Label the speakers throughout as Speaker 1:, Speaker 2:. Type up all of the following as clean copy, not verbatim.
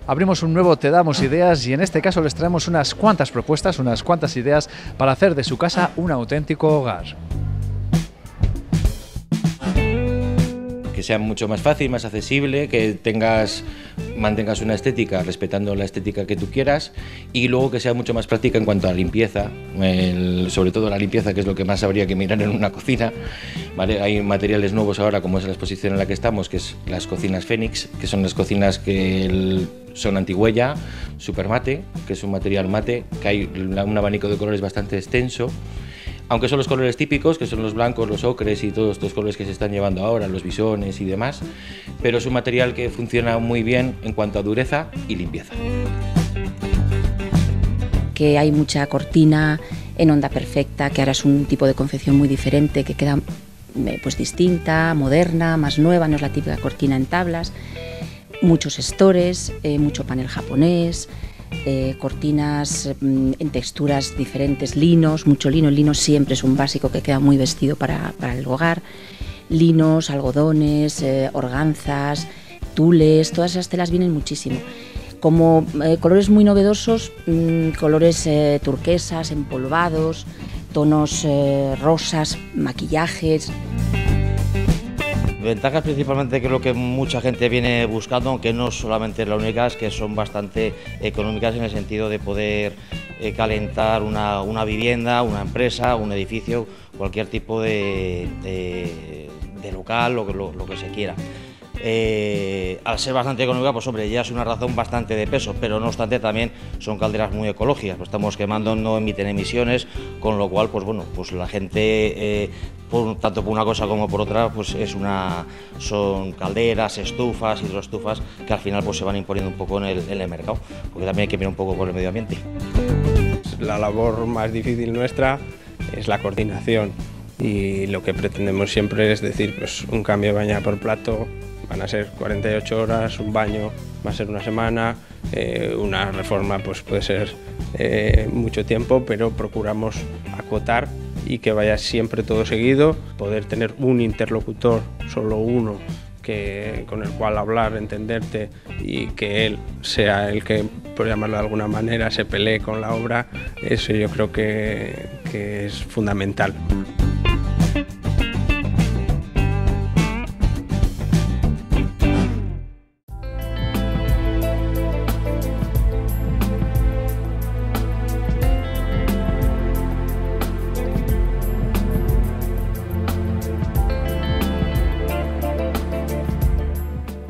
Speaker 1: Abrimos un nuevo Te Damos Ideas y en este caso les traemos unas cuantas propuestas, unas cuantas ideas para hacer de su casa un auténtico hogar.
Speaker 2: Que sea mucho más fácil, más accesible, que mantengas una estética respetando la estética que tú quieras y luego que sea mucho más práctica en cuanto a la limpieza, sobre todo la limpieza, que es lo que más habría que mirar en una cocina, ¿vale? Hay materiales nuevos ahora, como es la exposición en la que estamos, que es las cocinas Fénix, que son las cocinas que son antihuella, super mate, que es un material mate, que hay un abanico de colores bastante extenso. Aunque son los colores típicos, que son los blancos, los ocres y todos estos colores que se están llevando ahora, los bisones y demás, pero es un material que funciona muy bien en cuanto a dureza y limpieza.
Speaker 3: Que hay mucha cortina en onda perfecta, que ahora es un tipo de confección muy diferente, que queda pues distinta, moderna, más nueva, no es la típica cortina en tablas, muchos estores, mucho panel japonés, cortinas en texturas diferentes, linos, mucho lino. El lino siempre es un básico que queda muy vestido para el hogar. Linos, algodones, organzas, tules, todas esas telas vienen muchísimo. Como colores muy novedosos, colores turquesas, empolvados, tonos rosas, maquillajes.
Speaker 4: Ventajas principalmente, que es lo que mucha gente viene buscando, aunque no solamente es la única, es que son bastante económicas en el sentido de poder calentar una vivienda, una empresa, un edificio, cualquier tipo de local, lo que se quiera. Al ser bastante económica, pues hombre, ya es una razón bastante de peso, pero no obstante también son calderas muy ecológicas, pues estamos quemando, no emiten emisiones, con lo cual pues bueno, pues la gente tanto por una cosa como por otra pues son calderas, estufas, hidroestufas, que al final pues se van imponiendo un poco en el mercado, porque también hay que mirar un poco por el medio ambiente.
Speaker 5: La labor más difícil nuestra es la coordinación, y lo que pretendemos siempre es decir, pues un cambio de bañera por plato van a ser 48 horas, un baño va a ser una semana, una reforma pues puede ser mucho tiempo, pero procuramos acotar y que vaya siempre todo seguido, poder tener un interlocutor, solo uno, con el cual hablar, entenderte, y que él sea el que, por llamarlo de alguna manera, se pelee con la obra. Eso yo creo que es fundamental.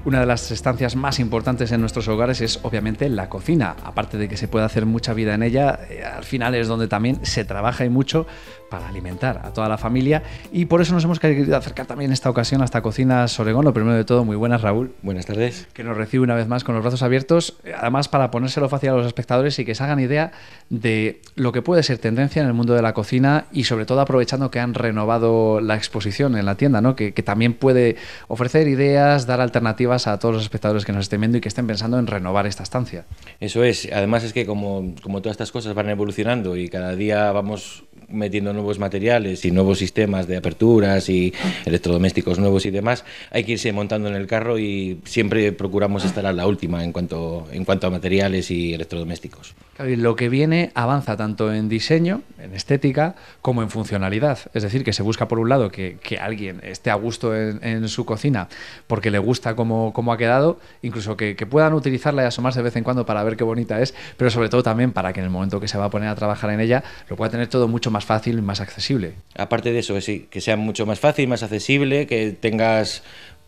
Speaker 1: Una de las estancias más importantes en nuestros hogares es obviamente la cocina. Aparte de que se puede hacer mucha vida en ella, al final es donde también se trabaja y mucho para alimentar a toda la familia, y por eso nos hemos querido acercar también en esta ocasión hasta Cocinas Oregón. Lo primero de todo, muy buenas, Raúl.
Speaker 2: Buenas tardes.
Speaker 1: Que nos recibe una vez más con los brazos abiertos, además para ponérselo fácil a los espectadores y que se hagan idea de lo que puede ser tendencia en el mundo de la cocina, y sobre todo aprovechando que han renovado la exposición en la tienda, ¿no? Que también puede ofrecer ideas, dar alternativas a todos los espectadores que nos estén viendo y que estén pensando en renovar esta estancia.
Speaker 2: Eso es, además es que como todas estas cosas van evolucionando y cada día vamos metiendo nuevos materiales y nuevos sistemas de aperturas y electrodomésticos nuevos y demás, hay que irse montando en el carro, y siempre procuramos estar a la última en cuanto a materiales y electrodomésticos.
Speaker 1: Claro, y lo que viene avanza tanto en diseño, en estética, como en funcionalidad. Es decir, que se busca por un lado que alguien esté a gusto en su cocina porque le gusta cómo ha quedado, incluso que puedan utilizarla y asomarse de vez en cuando para ver qué bonita es, pero sobre todo también para que en el momento que se va a poner a trabajar en ella lo pueda tener todo mucho más fácil y más accesible.
Speaker 2: Aparte de eso, sí, que sea mucho más fácil, más accesible, que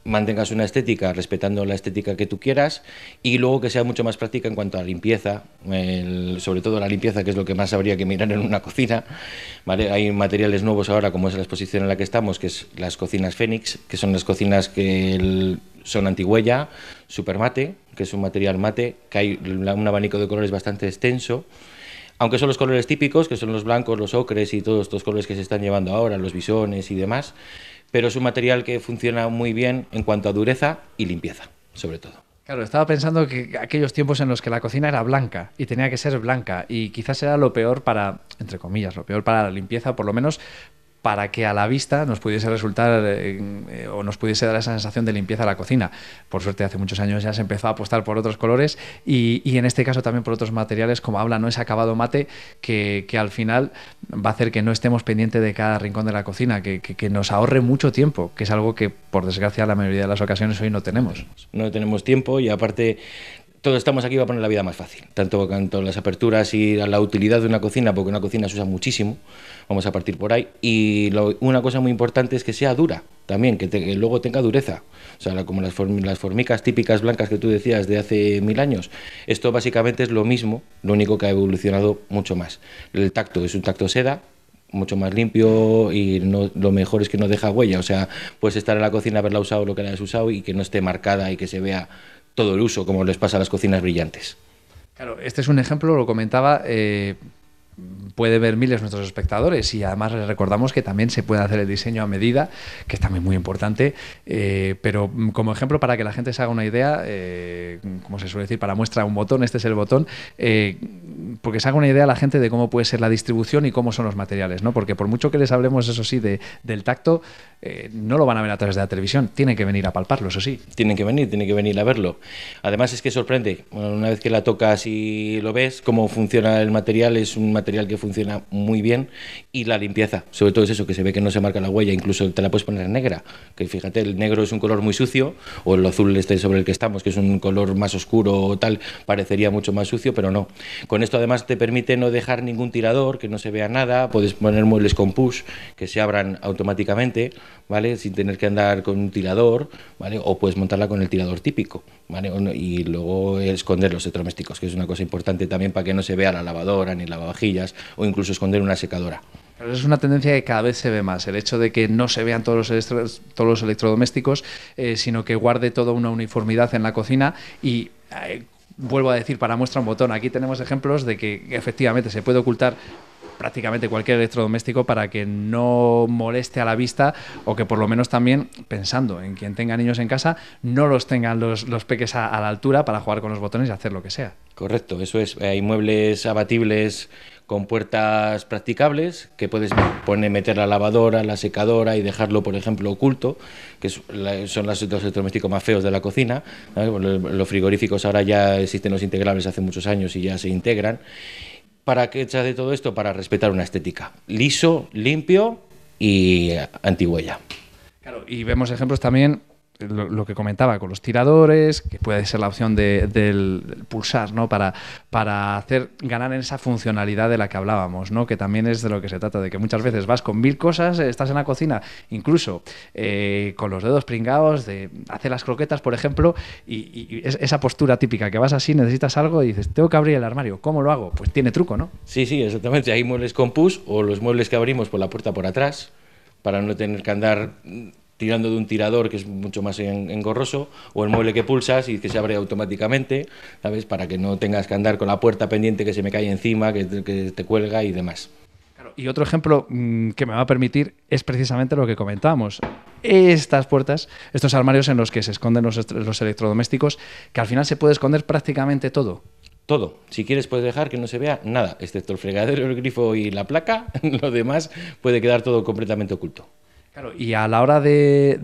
Speaker 2: mantengas una estética respetando la estética que tú quieras, y luego que sea mucho más práctica en cuanto a la limpieza, sobre todo la limpieza, que es lo que más habría que mirar en una cocina, ¿vale? Hay materiales nuevos ahora, como es la exposición en la que estamos, que es las cocinas Fénix, que son las cocinas que son antihuella, super mate, que es un material mate, que hay un abanico de colores bastante extenso. Aunque son los colores típicos, que son los blancos, los ocres y todos estos colores que se están llevando ahora, los bisones y demás, pero es un material que funciona muy bien en cuanto a dureza y limpieza, sobre todo.
Speaker 1: Claro, estaba pensando que aquellos tiempos en los que la cocina era blanca y tenía que ser blanca, y quizás era lo peor para, entre comillas, lo peor para la limpieza, por lo menos para que a la vista nos pudiese resultar o nos pudiese dar esa sensación de limpieza a la cocina. Por suerte hace muchos años ya se empezó a apostar por otros colores y en este caso también por otros materiales, como habla, ¿no? Ese acabado mate que al final va a hacer que no estemos pendientes de cada rincón de la cocina, que nos ahorre mucho tiempo, que es algo que por desgracia la mayoría de las ocasiones hoy no tenemos.
Speaker 2: No tenemos tiempo y aparte todos estamos aquí para poner la vida más fácil, tanto las aperturas y la utilidad de una cocina, porque una cocina se usa muchísimo, vamos a partir por ahí, y una cosa muy importante es que sea dura también, que luego tenga dureza, o sea, como las formicas típicas blancas que tú decías de hace 1000 años, esto básicamente es lo mismo, lo único que ha evolucionado mucho más. El tacto es un tacto seda, mucho más limpio y lo mejor es que no deja huella, o sea, puedes estar en la cocina, haberla usado lo que la hayas usado y que no esté marcada y que se vea todo el uso, como les pasa a las cocinas brillantes.
Speaker 1: Claro, este es un ejemplo, lo comentaba, puede ver miles nuestros espectadores y además les recordamos que también se puede hacer el diseño a medida, que es también muy importante, pero como ejemplo para que la gente se haga una idea, como se suele decir, para muestra un botón, este es el botón, porque se haga una idea a la gente de cómo puede ser la distribución y cómo son los materiales, ¿no? Porque por mucho que les hablemos, eso sí, del tacto, no lo van a ver a través de la televisión, tienen que venir a palparlo, eso sí.
Speaker 2: Tienen que venir a verlo. Además es que sorprende, una vez que la tocas y lo ves, cómo funciona el material, es un material que funciona muy bien, y la limpieza, sobre todo es eso, que se ve que no se marca la huella, incluso te la puedes poner negra, que fíjate, el negro es un color muy sucio, o el azul este sobre el que estamos, que es un color más oscuro o tal, parecería mucho más sucio, pero no. Con esto además te permite no dejar ningún tirador, que no se vea nada, puedes poner muebles con push, que se abran automáticamente, ¿vale? Sin tener que andar con un tirador, ¿vale? O puedes montarla con el tirador típico, ¿vale? Y luego esconder los electrodomésticos, que es una cosa importante también para que no se vea la lavadora ni lavavajillas, o incluso esconder una secadora.
Speaker 1: Pero es una tendencia que cada vez se ve más, el hecho de que no se vean todos los electrodomésticos, sino que guarde toda una uniformidad en la cocina y... vuelvo a decir, para muestra un botón, aquí tenemos ejemplos de que efectivamente se puede ocultar prácticamente cualquier electrodoméstico para que no moleste a la vista, o que por lo menos también, pensando en quien tenga niños en casa, no los tengan los peques a la altura para jugar con los botones y hacer lo que sea.
Speaker 2: Correcto, eso es. Hay muebles abatibles con puertas practicables que puedes meter la lavadora, la secadora y dejarlo, por ejemplo, oculto, que son los electrodomésticos más feos de la cocina, ¿vale? Los frigoríficos ahora ya existen los integrables hace muchos años y ya se integran. ¿Para qué echas de todo esto? Para respetar una estética. Liso, limpio y antihuella.
Speaker 1: Claro, y vemos ejemplos también, lo que comentaba, con los tiradores, que puede ser la opción del pulsar, ¿no? Para hacer ganar en esa funcionalidad de la que hablábamos, ¿no? Que también es de lo que se trata, de que muchas veces vas con 1000 cosas, estás en la cocina, incluso con los dedos pringados, de hacer las croquetas, por ejemplo, y esa postura típica, que vas así, necesitas algo y dices, tengo que abrir el armario, ¿cómo lo hago? Pues tiene truco, ¿no?
Speaker 2: Sí, exactamente. Hay muebles con push, o los muebles que abrimos por la puerta por atrás, para no tener que andar tirando de un tirador, que es mucho más engorroso, o el mueble que pulsas y que se abre automáticamente, ¿sabes? Para que no tengas que andar con la puerta pendiente, que se me cae encima, que te cuelga y demás.
Speaker 1: Claro, y otro ejemplo que me va a permitir es precisamente lo que comentábamos. Estas puertas, estos armarios en los que se esconden los electrodomésticos, que al final se puede esconder prácticamente todo.
Speaker 2: Todo. Si quieres puedes dejar que no se vea nada, excepto el fregadero, el grifo y la placa, lo demás puede quedar todo completamente oculto.
Speaker 1: Claro, y a la hora de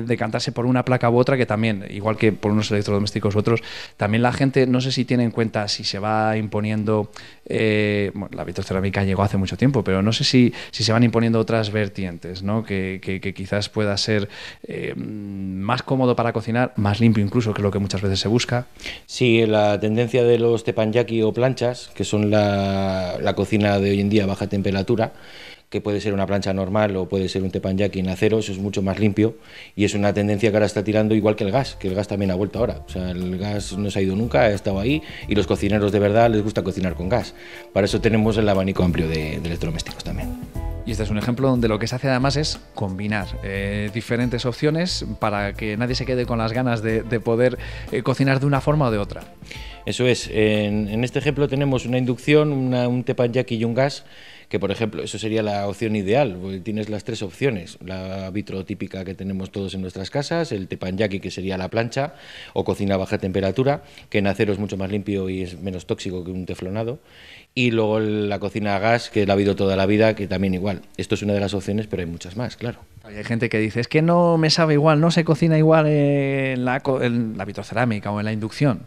Speaker 1: decantarse por una placa u otra, que también, igual que por unos electrodomésticos u otros, también la gente, no sé si tiene en cuenta si se va imponiendo, bueno, la vitrocerámica llegó hace mucho tiempo, pero no sé si se van imponiendo otras vertientes, ¿no? Que quizás pueda ser más cómodo para cocinar, más limpio incluso, que es lo que muchas veces se busca.
Speaker 2: Sí, la tendencia de los teppanyaki o planchas, que son la cocina de hoy en día a baja temperatura, que puede ser una plancha normal o puede ser un teppanyaki en acero, eso es mucho más limpio, y es una tendencia que ahora está tirando, igual que el gas también ha vuelto ahora. O sea, el gas no se ha ido nunca, ha estado ahí, y los cocineros de verdad les gusta cocinar con gas. Para eso tenemos el abanico amplio de electrodomésticos también.
Speaker 1: Y este es un ejemplo donde lo que se hace además es combinar diferentes opciones para que nadie se quede con las ganas de poder cocinar de una forma o de otra.
Speaker 2: Eso es, en este ejemplo tenemos una inducción, un teppanyaki y un gas, que por ejemplo, eso sería la opción ideal, porque tienes las 3 opciones, la vitrotípica que tenemos todos en nuestras casas, el teppanyaki, que sería la plancha, o cocina a baja temperatura, que en acero es mucho más limpio y es menos tóxico que un teflonado, y luego la cocina a gas, que la ha habido toda la vida, que también igual. Esto es una de las opciones, pero hay muchas más, claro.
Speaker 1: Hay gente que dice, es que no me sabe igual, no se cocina igual en la vitrocerámica o en la inducción,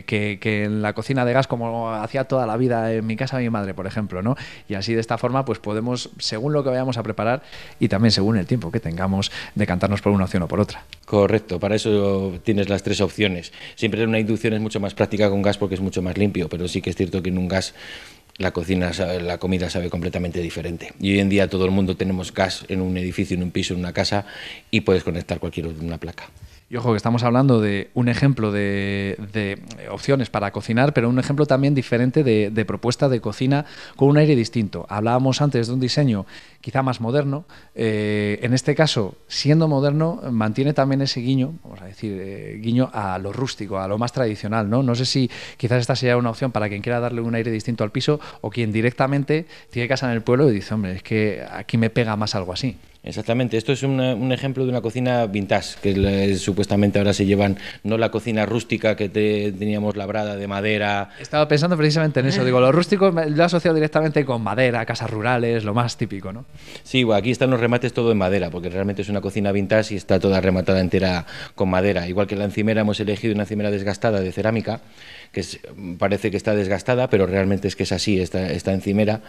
Speaker 1: que en la cocina de gas, como hacía toda la vida en mi casa mi madre, por ejemplo, ¿no? Y así de esta forma pues podemos, según lo que vayamos a preparar y también según el tiempo que tengamos, decantarnos por una opción o por otra.
Speaker 2: Correcto, para eso tienes las 3 opciones. Siempre una inducción es mucho más práctica con gas porque es mucho más limpio, pero sí que es cierto que en un gas la comida sabe completamente diferente. Y hoy en día todo el mundo tenemos gas en un edificio, en un piso, en una casa, y puedes conectar una placa.
Speaker 1: Y ojo, que estamos hablando de un ejemplo de opciones para cocinar, pero un ejemplo también diferente de propuesta de cocina con un aire distinto. Hablábamos antes de un diseño quizá más moderno. En este caso, siendo moderno, mantiene también ese guiño, vamos a decir, guiño a lo rústico, a lo más tradicional, ¿no? No sé si quizás esta sería una opción para quien quiera darle un aire distinto al piso o quien directamente tiene casa en el pueblo y dice, hombre, es que aquí me pega más algo así.
Speaker 2: Exactamente, esto es un ejemplo de una cocina vintage, que supuestamente ahora se llevan, no la cocina rústica que teníamos labrada de madera.
Speaker 1: Estaba pensando precisamente en eso, digo, lo rústico lo he asociado directamente con madera, casas rurales, lo más típico, ¿no?
Speaker 2: Sí, bueno, aquí están los remates todo en madera, porque realmente es una cocina vintage y está toda rematada entera con madera. Igual que la encimera, hemos elegido una encimera desgastada de cerámica, que parece que está desgastada, pero realmente es que es así, esta encimera,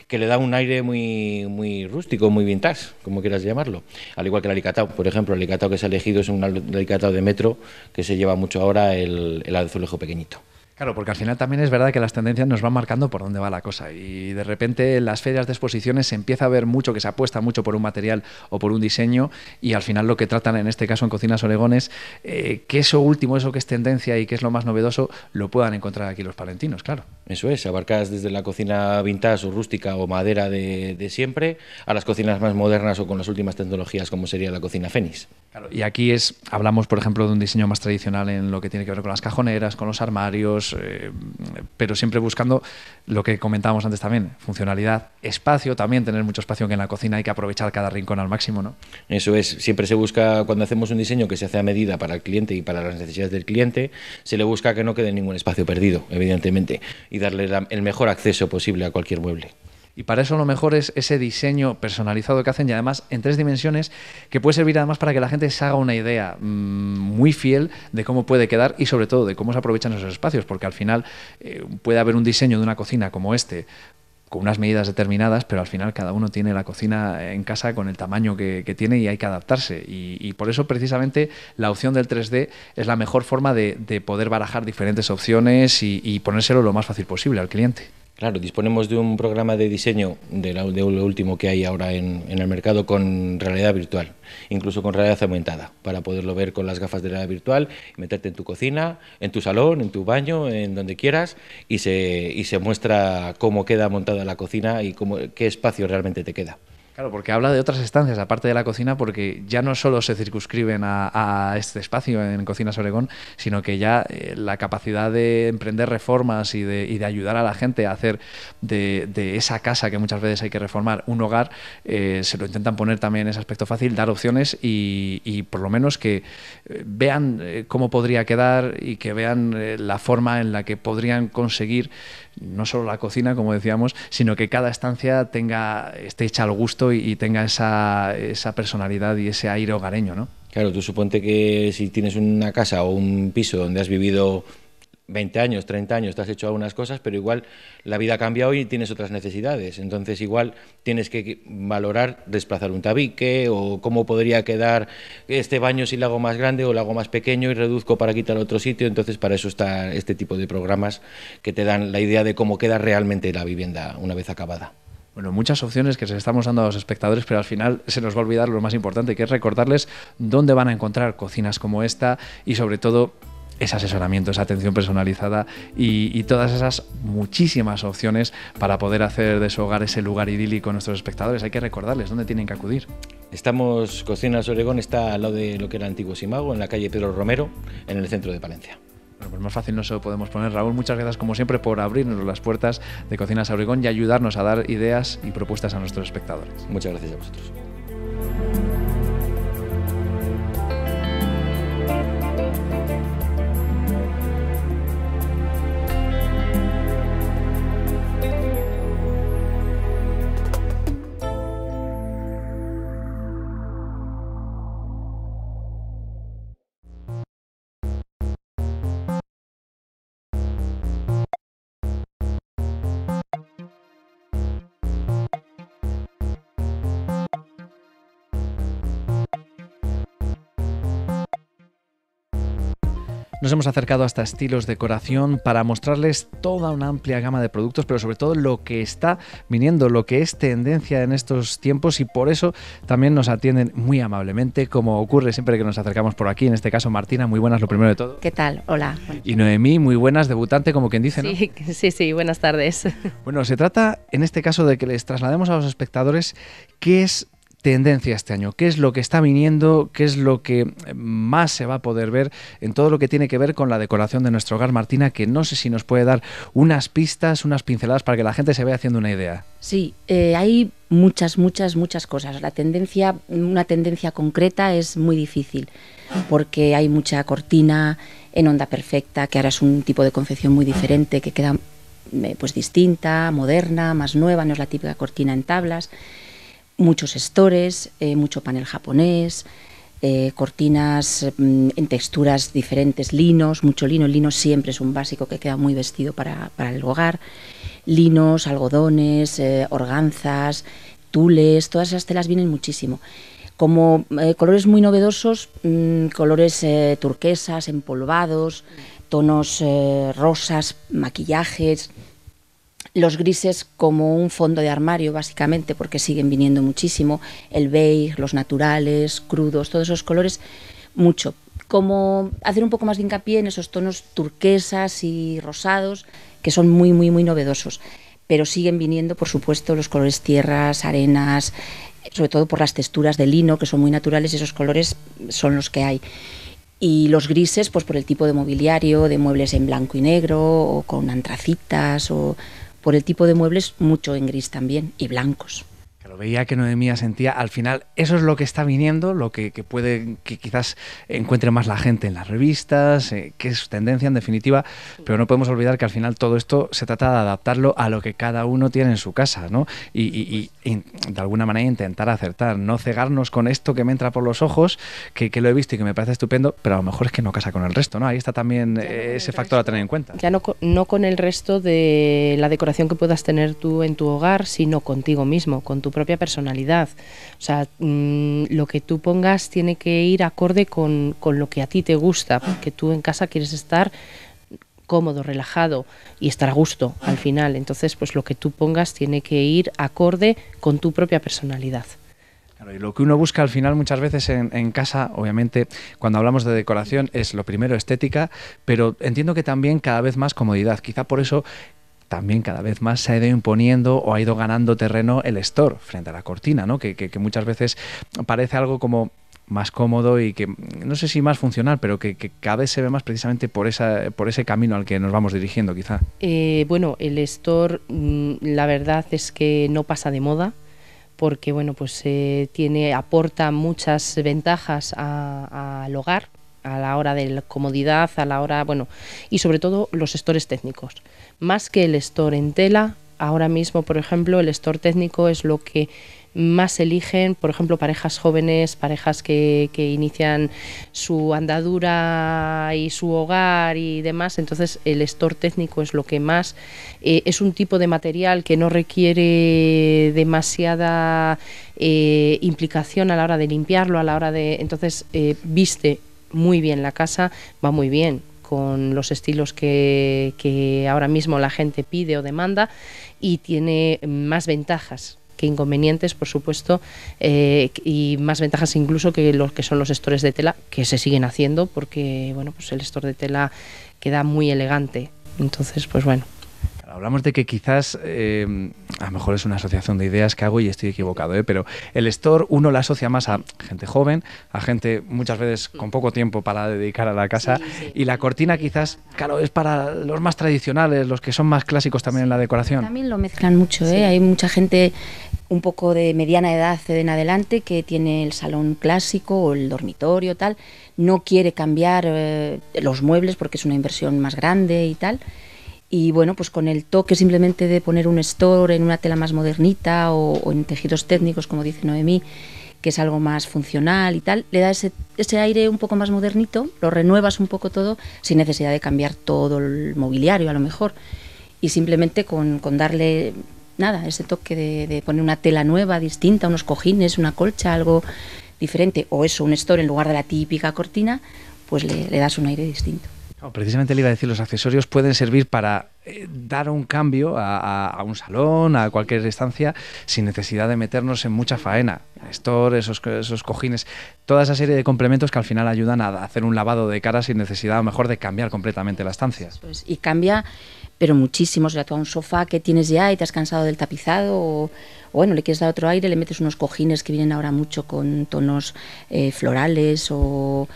Speaker 2: que le da un aire muy, muy rústico, muy vintage, como quieras llamarlo. Al igual que el alicatado, por ejemplo, el alicatado que se ha elegido es un alicatado de metro, que se lleva mucho ahora el azulejo pequeñito.
Speaker 1: Claro, porque al final también es verdad que las tendencias nos van marcando por dónde va la cosa y de repente en las ferias de exposiciones se empieza a ver mucho que se apuesta mucho por un material o por un diseño y al final lo que tratan en este caso en Cocinas Oregón es que eso último, eso que es tendencia y que es lo más novedoso, lo puedan encontrar aquí los palentinos, claro. Eso
Speaker 2: es, abarcas desde la cocina vintage o rústica o madera de siempre a las cocinas más modernas o con las últimas tecnologías como sería la cocina Fénix.
Speaker 1: Claro, y aquí hablamos por ejemplo de un diseño más tradicional en lo que tiene que ver con las cajoneras, con los armarios, pero siempre buscando lo que comentábamos antes también, funcionalidad, espacio, también tener mucho espacio, que en la cocina hay que aprovechar cada rincón al máximo, ¿no?
Speaker 2: Eso es, siempre se busca, cuando hacemos un diseño que se hace a medida para el cliente y para las necesidades del cliente, se le busca que no quede ningún espacio perdido, evidentemente, y darle el mejor acceso posible a cualquier mueble.
Speaker 1: Y para eso lo mejor es ese diseño personalizado que hacen y además en 3 dimensiones que puede servir además para que la gente se haga una idea muy fiel de cómo puede quedar y sobre todo de cómo se aprovechan esos espacios, porque al final puede haber un diseño de una cocina como este con unas medidas determinadas, pero al final cada uno tiene la cocina en casa con el tamaño que tiene y hay que adaptarse. Y por eso precisamente la opción del 3D es la mejor forma de poder barajar diferentes opciones y ponérselo lo más fácil posible al cliente.
Speaker 2: Claro, disponemos de un programa de diseño de lo último que hay ahora en el mercado con realidad virtual, incluso con realidad aumentada, para poderlo ver con las gafas de realidad virtual, meterte en tu cocina, en tu salón, en tu baño, en donde quieras, y se muestra cómo queda montada la cocina y qué espacio realmente te queda.
Speaker 1: Claro, porque habla de otras estancias, aparte de la cocina, porque ya no solo se circunscriben a este espacio en Cocinas Oregón, sino que ya la capacidad de emprender reformas y de ayudar a la gente a hacer de esa casa que muchas veces hay que reformar un hogar, se lo intentan poner también en ese aspecto fácil, dar opciones y por lo menos que vean cómo podría quedar y que vean la forma en la que podrían conseguir no solo la cocina, como decíamos, sino que cada estancia esté hecha al gusto y tenga esa personalidad y ese aire hogareño, ¿no?
Speaker 2: Claro, tú suponte que si tienes una casa o un piso donde has vivido 20 años, 30 años, te has hecho algunas cosas, pero igual la vida ha cambiado y tienes otras necesidades. Entonces igual tienes que valorar desplazar un tabique o cómo podría quedar este baño si lo hago más grande o lo hago más pequeño y reduzco para quitar otro sitio. Entonces para eso está este tipo de programas que te dan la idea de cómo queda realmente la vivienda una vez acabada.
Speaker 1: Bueno, muchas opciones que se estamos dando a los espectadores, pero al final se nos va a olvidar lo más importante, que es recordarles dónde van a encontrar cocinas como esta y sobre todo ese asesoramiento, esa atención personalizada y todas esas muchísimas opciones para poder hacer de su hogar ese lugar idílico a nuestros espectadores. Hay que recordarles dónde tienen que acudir.
Speaker 2: Cocinas Oregón está al lado de lo que era el antiguo Simago, en la calle Pedro Romero, en el centro de Palencia.
Speaker 1: Bueno, pues más fácil no se lo podemos poner. Raúl, muchas gracias como siempre por abrirnos las puertas de Cocinas Abrigón y ayudarnos a dar ideas y propuestas a nuestros espectadores.
Speaker 2: Muchas gracias a vosotros.
Speaker 1: Nos hemos acercado hasta Estilos Decoración para mostrarles toda una amplia gama de productos, pero sobre todo lo que está viniendo, lo que es tendencia en estos tiempos, y por eso también nos atienden muy amablemente, como ocurre siempre que nos acercamos por aquí. En este caso, Martina, muy buenas, lo primero de todo.
Speaker 3: ¿Qué tal? Hola.
Speaker 1: Y Noemí, muy buenas, debutante, como quien dice, ¿no?
Speaker 6: Sí, buenas tardes.
Speaker 1: Bueno, se trata en este caso de que les traslademos a los espectadores qué es tendencia este año, qué es lo que está viniendo, qué es lo que más se va a poder ver en todo lo que tiene que ver con la decoración de nuestro hogar. Martina, que no sé si nos puede dar unas pistas, unas pinceladas para que la gente se vaya haciendo una idea.
Speaker 3: Sí, hay muchas cosas. Una tendencia concreta es muy difícil porque hay mucha cortina en onda perfecta, que ahora es un tipo de confección muy diferente, que queda pues distinta, moderna, más nueva, no es la típica cortina en tablas. Muchos estores, mucho panel japonés, cortinas en texturas diferentes, linos, mucho lino. El lino siempre es un básico que queda muy vestido para el hogar. Linos, algodones, organzas, tules, todas esas telas vienen muchísimo. Como colores muy novedosos, colores turquesas, empolvados, tonos rosas, maquillajes. Los grises como un fondo de armario, básicamente, porque siguen viniendo muchísimo. El beige, los naturales, crudos, todos esos colores, mucho. Como hacer un poco más de hincapié en esos tonos turquesas y rosados, que son muy novedosos. Pero siguen viniendo, por supuesto, los colores tierras, arenas, sobre todo por las texturas de lino, que son muy naturales, esos colores son los que hay. Y los grises, pues por el tipo de mobiliario, de muebles en blanco y negro, o con antracitas, o por el tipo de muebles, mucho en gris también, y blancos.
Speaker 1: Claro, veía que Noemí sentía, al final, eso es lo que está viniendo, lo que puede, que quizás encuentre más la gente en las revistas, que es tendencia en definitiva, pero no podemos olvidar que al final todo esto se trata de adaptarlo a lo que cada uno tiene en su casa, ¿no? Y de alguna manera intentar acertar, no cegarnos con esto que me entra por los ojos, que lo he visto y que me parece estupendo, pero a lo mejor es que no casa con el resto, ¿no? Ahí está también ese factor a tener en cuenta.
Speaker 6: Ya no con el resto de la decoración que puedas tener tú en tu hogar, sino contigo mismo, con tu propia personalidad. O sea, lo que tú pongas tiene que ir acorde con lo que a ti te gusta, porque tú en casa quieres estar cómodo, relajado y estar a gusto al final. Entonces, pues lo que tú pongas tiene que ir acorde con tu propia personalidad.
Speaker 1: Claro, y lo que uno busca al final muchas veces en casa, obviamente, cuando hablamos de decoración, es lo primero estética, pero entiendo que también cada vez más comodidad. Quizá por eso también cada vez más se ha ido imponiendo o ha ido ganando terreno el store frente a la cortina, ¿no? Que muchas veces parece algo como más cómodo y que no sé si más funcional, pero que cada vez se ve más precisamente por ese camino al que nos vamos dirigiendo, quizá.
Speaker 6: Bueno, el store, la verdad es que no pasa de moda, porque bueno, pues aporta muchas ventajas al hogar, a la hora de la comodidad, a la hora, bueno, y sobre todo los stores técnicos. Más que el store en tela, ahora mismo, por ejemplo, el store técnico es lo que más eligen, por ejemplo, parejas jóvenes, parejas que inician su andadura y su hogar y demás. Entonces el store técnico es lo que más, es un tipo de material que no requiere demasiada implicación a la hora de limpiarlo, a la hora de, entonces viste muy bien la casa, va muy bien con los estilos que ahora mismo la gente pide o demanda, y tiene más ventajas que inconvenientes, por supuesto, y más ventajas incluso que los que son los stores de tela, que se siguen haciendo, porque bueno, pues el store de tela queda muy elegante. Entonces, pues bueno.
Speaker 1: hablamos de que quizás, a lo mejor es una asociación de ideas que hago y estoy equivocado, pero el store uno la asocia más a gente joven, a gente muchas veces con poco tiempo para dedicar a la casa, y la cortina quizás, claro, es para los más tradicionales, los que son más clásicos también en la decoración.
Speaker 3: También lo mezclan mucho, hay mucha gente un poco de mediana edad en adelante que tiene el salón clásico o el dormitorio tal, no quiere cambiar los muebles porque es una inversión más grande y tal. Y bueno, pues con el toque simplemente de poner un store en una tela más modernita o en tejidos técnicos, como dice Noemí, que es algo más funcional y tal, le da ese aire un poco más modernito, lo renuevas un poco todo sin necesidad de cambiar todo el mobiliario a lo mejor. Y simplemente con darle, nada, ese toque de poner una tela nueva, distinta, unos cojines, una colcha, algo diferente, o eso, un store en lugar de la típica cortina, pues le das un aire distinto.
Speaker 1: Precisamente le iba a decir, los accesorios pueden servir para dar un cambio a un salón, a cualquier estancia, sin necesidad de meternos en mucha faena. El store, esos cojines, toda esa serie de complementos que al final ayudan a hacer un lavado de cara sin necesidad a lo mejor de cambiar completamente la estancia.
Speaker 3: Y cambia, pero muchísimo. O sea, tú a un sofá que tienes ya y te has cansado del tapizado o bueno, le quieres dar otro aire, le metes unos cojines que vienen ahora mucho con tonos florales o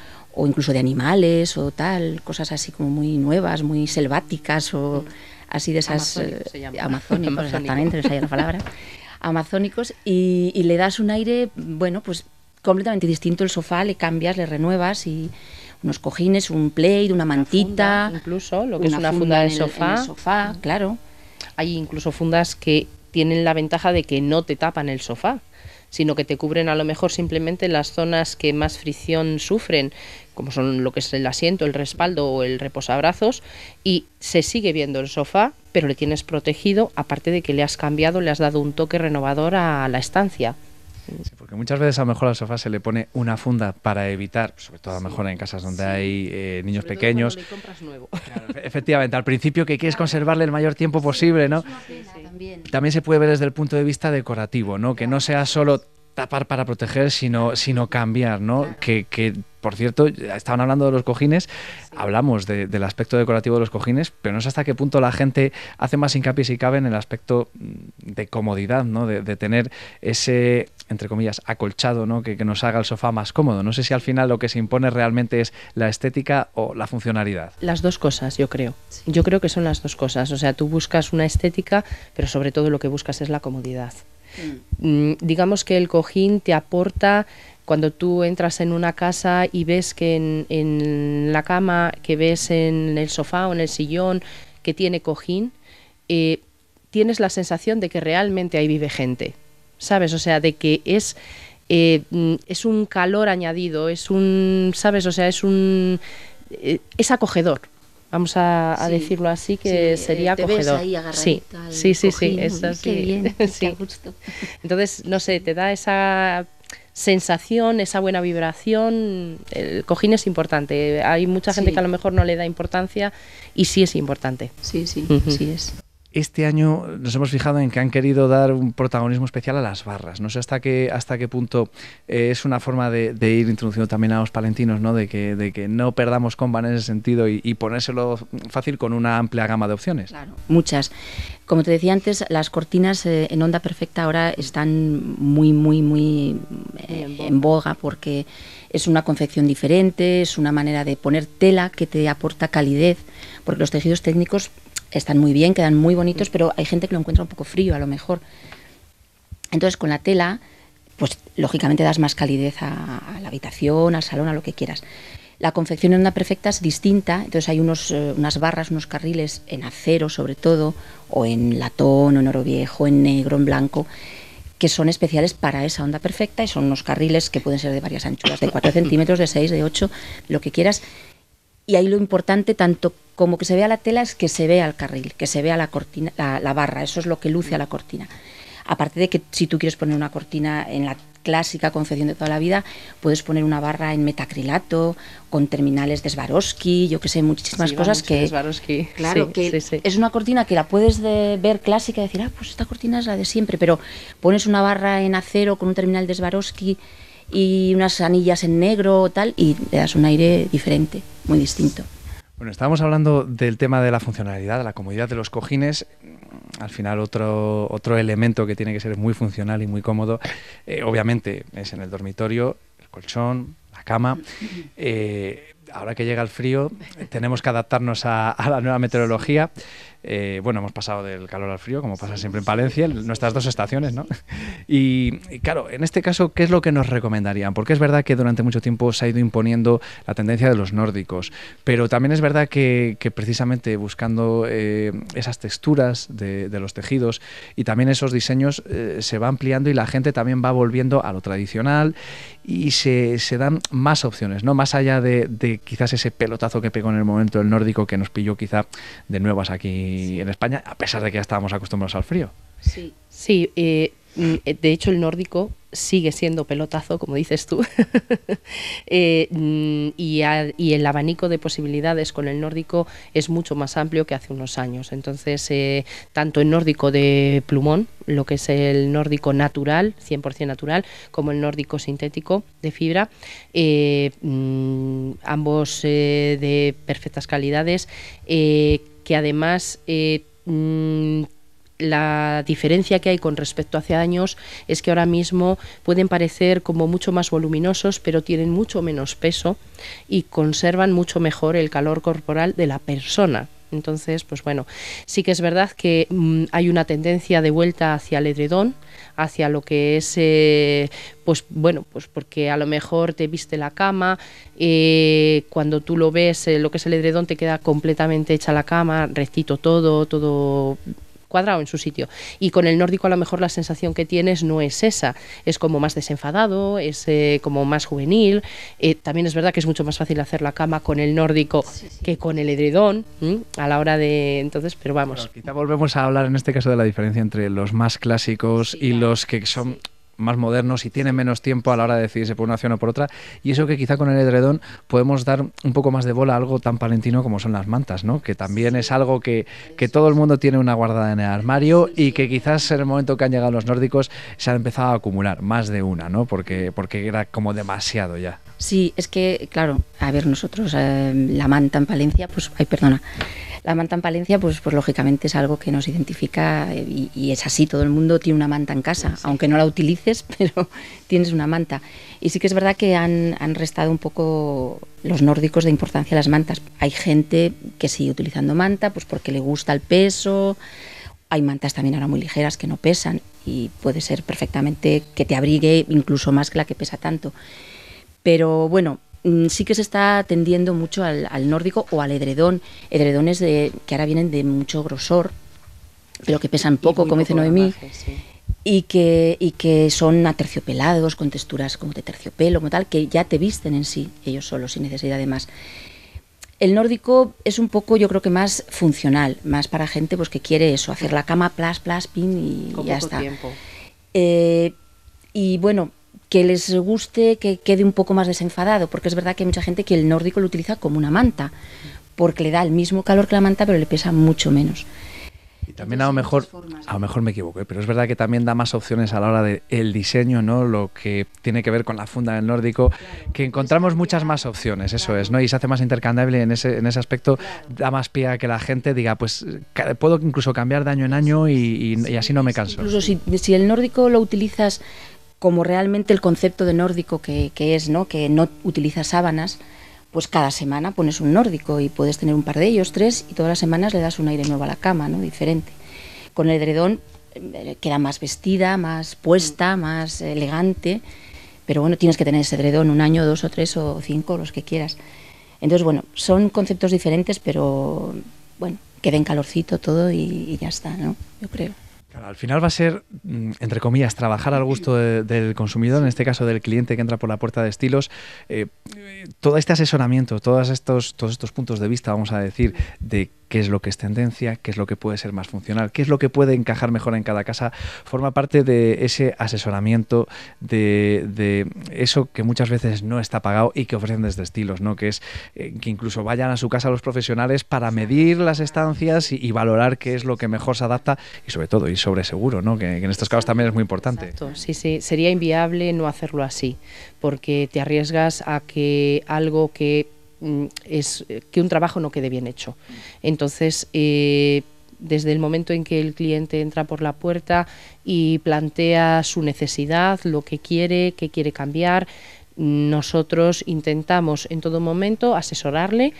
Speaker 3: incluso de animales o tal, cosas así como muy nuevas, muy selváticas o así de esas... Amazónicos, exactamente, esa es la palabra. Amazónicos, y le das un aire, bueno, pues completamente distinto. El sofá le cambias, le renuevas y unos cojines, un plaid, una mantita...
Speaker 6: Funda, incluso, lo que es una funda de sofá.
Speaker 3: En el sofá, claro.
Speaker 6: Hay incluso fundas que tienen la ventaja de que no te tapan el sofá, sino que te cubren a lo mejor simplemente las zonas que más fricción sufren, como son lo que es el asiento, el respaldo o el reposabrazos, y se sigue viendo el sofá, pero le tienes protegido, aparte de que le has cambiado, le has dado un toque renovador a la estancia.
Speaker 1: Sí, porque muchas veces a lo mejor al sofá se le pone una funda para evitar, sobre todo a lo mejor en casas donde hay niños sobre pequeños.
Speaker 6: Todo cuando le compras nuevo.
Speaker 1: Claro, efectivamente, al principio que quieres conservarle el mayor tiempo posible, ¿no? También se puede ver desde el punto de vista decorativo, ¿no? Que no sea solo tapar para proteger, sino cambiar, ¿no? Que por cierto, estaban hablando de los cojines, hablamos del aspecto decorativo de los cojines, pero no sé hasta qué punto la gente hace más hincapié, si cabe, en el aspecto de comodidad, ¿no? De tener ese, entre comillas, acolchado, ¿no? Que nos haga el sofá más cómodo. No sé si al final lo que se impone realmente es la estética o la funcionalidad.
Speaker 6: Las dos cosas, yo creo. Sí. Yo creo que son las dos cosas. O sea, tú buscas una estética, pero sobre todo lo que buscas es la comodidad. Digamos que el cojín te aporta, cuando tú entras en una casa y ves que en la cama, que ves en el sofá o en el sillón que tiene cojín, tienes la sensación de que realmente ahí vive gente, ¿sabes? O sea, de que es un calor añadido, es un, ¿sabes? O sea, es acogedor. Vamos a decirlo así, que sería acogedor.
Speaker 3: Te ves ahí agarradita al cojín,
Speaker 6: es así.
Speaker 3: Qué bien,
Speaker 6: sí.
Speaker 3: qué gusto.
Speaker 6: Entonces, no sé, te da esa sensación, esa buena vibración. El cojín es importante. Hay mucha gente que a lo mejor no le da importancia y sí es importante.
Speaker 3: Sí, sí es.
Speaker 1: Este año nos hemos fijado en que han querido dar un protagonismo especial a las barras. No sé hasta qué punto es una forma de ir introduciendo también a los palentinos, ¿no? De que no perdamos comba en ese sentido y ponérselo fácil con una amplia gama de opciones.
Speaker 3: Claro, muchas. Como te decía antes, las cortinas en Onda Perfecta ahora están muy en boga porque es una confección diferente, es una manera de poner tela que te aporta calidez, porque los tejidos técnicos están muy bien, quedan muy bonitos, pero hay gente que lo encuentra un poco frío a lo mejor. Entonces con la tela, pues lógicamente das más calidez a la habitación, al salón, a lo que quieras. La confección en Onda Perfecta es distinta, entonces hay unas barras, unos carriles en acero sobre todo, o en latón, o en oro viejo, en negro, en blanco, que son especiales para esa Onda Perfecta, y son unos carriles que pueden ser de varias anchuras, de 4 centímetros, de 6, de 8, lo que quieras. Y ahí lo importante, tanto como que se vea la tela, es que se vea el carril, que se vea la cortina, la barra, eso es lo que luce a la cortina. Aparte de que si tú quieres poner una cortina en la clásica confección de toda la vida, puedes poner una barra en metacrilato, con terminales de Swarovski, yo que sé, muchísimas cosas que...
Speaker 6: Swarovski.
Speaker 3: Claro,
Speaker 6: sí,
Speaker 3: que
Speaker 6: sí.
Speaker 3: Es una cortina que la puedes ver clásica y decir, pues esta cortina es la de siempre, pero pones una barra en acero con un terminal de Swarovski y unas anillas en negro o tal, y le das un aire diferente, muy distinto.
Speaker 1: Bueno, estábamos hablando del tema de la funcionalidad, de la comodidad de los cojines. Al final otro elemento que tiene que ser muy funcional y muy cómodo, obviamente, es en el dormitorio, el colchón, la cama. Ahora que llega el frío, tenemos que adaptarnos a la nueva meteorología. Bueno, hemos pasado del calor al frío, como pasa siempre en Palencia, nuestras dos estaciones, ¿no? Y claro, en este caso, ¿qué es lo que nos recomendarían? Porque es verdad que durante mucho tiempo se ha ido imponiendo la tendencia de los nórdicos, pero también es verdad que precisamente buscando esas texturas de los tejidos y también esos diseños se va ampliando y la gente también va volviendo a lo tradicional y se dan más opciones, ¿no? Más allá de quizás ese pelotazo que pegó en el momento el nórdico que nos pilló quizá de nuevas aquí en España, a pesar de que ya estábamos acostumbrados al frío.
Speaker 6: Sí, de hecho el nórdico sigue siendo pelotazo, como dices tú, y el abanico de posibilidades con el nórdico es mucho más amplio que hace unos años. Entonces, tanto el nórdico de plumón, lo que es el nórdico natural, 100% natural, como el nórdico sintético de fibra, ambos de perfectas calidades, que además la diferencia que hay con respecto a hace años es que ahora mismo pueden parecer como mucho más voluminosos, pero tienen mucho menos peso y conservan mucho mejor el calor corporal de la persona. Entonces, pues bueno, sí que es verdad que hay una tendencia de vuelta hacia el edredón, hacia lo que es, pues bueno, pues porque a lo mejor te viste la cama, cuando tú lo ves, lo que es el edredón te queda completamente hecha la cama, rectito todo cuadrado en su sitio, y con el nórdico a lo mejor la sensación que tienes no es esa, es como más desenfadado, es como más juvenil. También es verdad que es mucho más fácil hacer la cama con el nórdico que con el edredón, a la hora de, entonces, pero vamos.
Speaker 1: Bueno, quizá volvemos a hablar en este caso de la diferencia entre los más clásicos y los que son más modernos y tienen menos tiempo a la hora de decidirse por una opción o por otra, y eso que quizá con el edredón podemos dar un poco más de bola a algo tan palentino como son las mantas, ¿no? Que también es algo que todo el mundo tiene una guardada en el armario y que quizás en el momento que han llegado los nórdicos se han empezado a acumular más de una, ¿no? Porque era como demasiado ya.
Speaker 3: Sí, es que, claro, a ver, nosotros la manta en Palencia, pues, la manta en Palencia, pues lógicamente es algo que nos identifica y es así, todo el mundo tiene una manta en casa, aunque no la utilices, pero tienes una manta. Y sí que es verdad que han restado un poco los nórdicos de importancia a las mantas. Hay gente que sigue utilizando manta, pues porque le gusta el peso. Hay mantas también ahora muy ligeras que no pesan y puede ser perfectamente que te abrigue incluso más que la que pesa tanto. Pero bueno, sí que se está tendiendo mucho al nórdico o al edredón. Edredones que ahora vienen de mucho grosor, pero que pesan poco, como dice Noemí, y que son aterciopelados, con texturas como de terciopelo, como tal, que ya te visten en sí, ellos solos, sin necesidad de más. El nórdico es un poco, yo creo que más funcional, más para gente pues que quiere eso, hacer la cama, plas, pin y
Speaker 6: con
Speaker 3: ya
Speaker 6: poco
Speaker 3: está.
Speaker 6: Tiempo.
Speaker 3: Y bueno, que les guste, que quede un poco más desenfadado, porque es verdad que hay mucha gente que el nórdico lo utiliza como una manta, porque le da el mismo calor que la manta, pero le pesa mucho menos.
Speaker 1: Y también a lo mejor me equivoco, pero es verdad que también da más opciones a la hora del diseño, ¿no? Lo que tiene que ver con la funda del nórdico, que encontramos muchas más opciones, eso es, ¿no? Y se hace más intercambiable en ese aspecto, da más pie a que la gente diga, pues puedo incluso cambiar de año en año y así no me canso.
Speaker 3: Incluso si el nórdico lo utilizas como realmente el concepto de nórdico que es, ¿no? Que no utilizas sábanas, pues cada semana pones un nórdico y puedes tener un par de ellos, 3, y todas las semanas le das un aire nuevo a la cama, ¿no? Diferente. Con el edredón queda más vestida, más puesta, más elegante, pero bueno, tienes que tener ese edredón 1 año, 2 o 3 o 5, los que quieras. Entonces, bueno, son conceptos diferentes, pero bueno, que den calorcito todo y ya está, ¿no? Yo creo.
Speaker 1: Claro, al final va a ser, entre comillas, trabajar al gusto del consumidor, en este caso del cliente que entra por la puerta de Estilos. Todo este asesoramiento, todos estos puntos de vista, vamos a decir, de qué es lo que es tendencia, qué es lo que puede ser más funcional, qué es lo que puede encajar mejor en cada casa, forma parte de ese asesoramiento, de eso que muchas veces no está pagado y que ofrecen desde Estilos, ¿no? Que es que incluso vayan a su casa los profesionales para medir las estancias y valorar qué es lo que mejor se adapta y sobre todo ir sobre seguro, ¿no? Que en estos casos también es muy importante.
Speaker 6: Exacto. Sí, sería inviable no hacerlo así, porque te arriesgas a que algo que es que un trabajo no quede bien hecho. Entonces, desde el momento en que el cliente entra por la puerta y plantea su necesidad, lo que quiere, qué quiere cambiar, nosotros intentamos en todo momento asesorarle,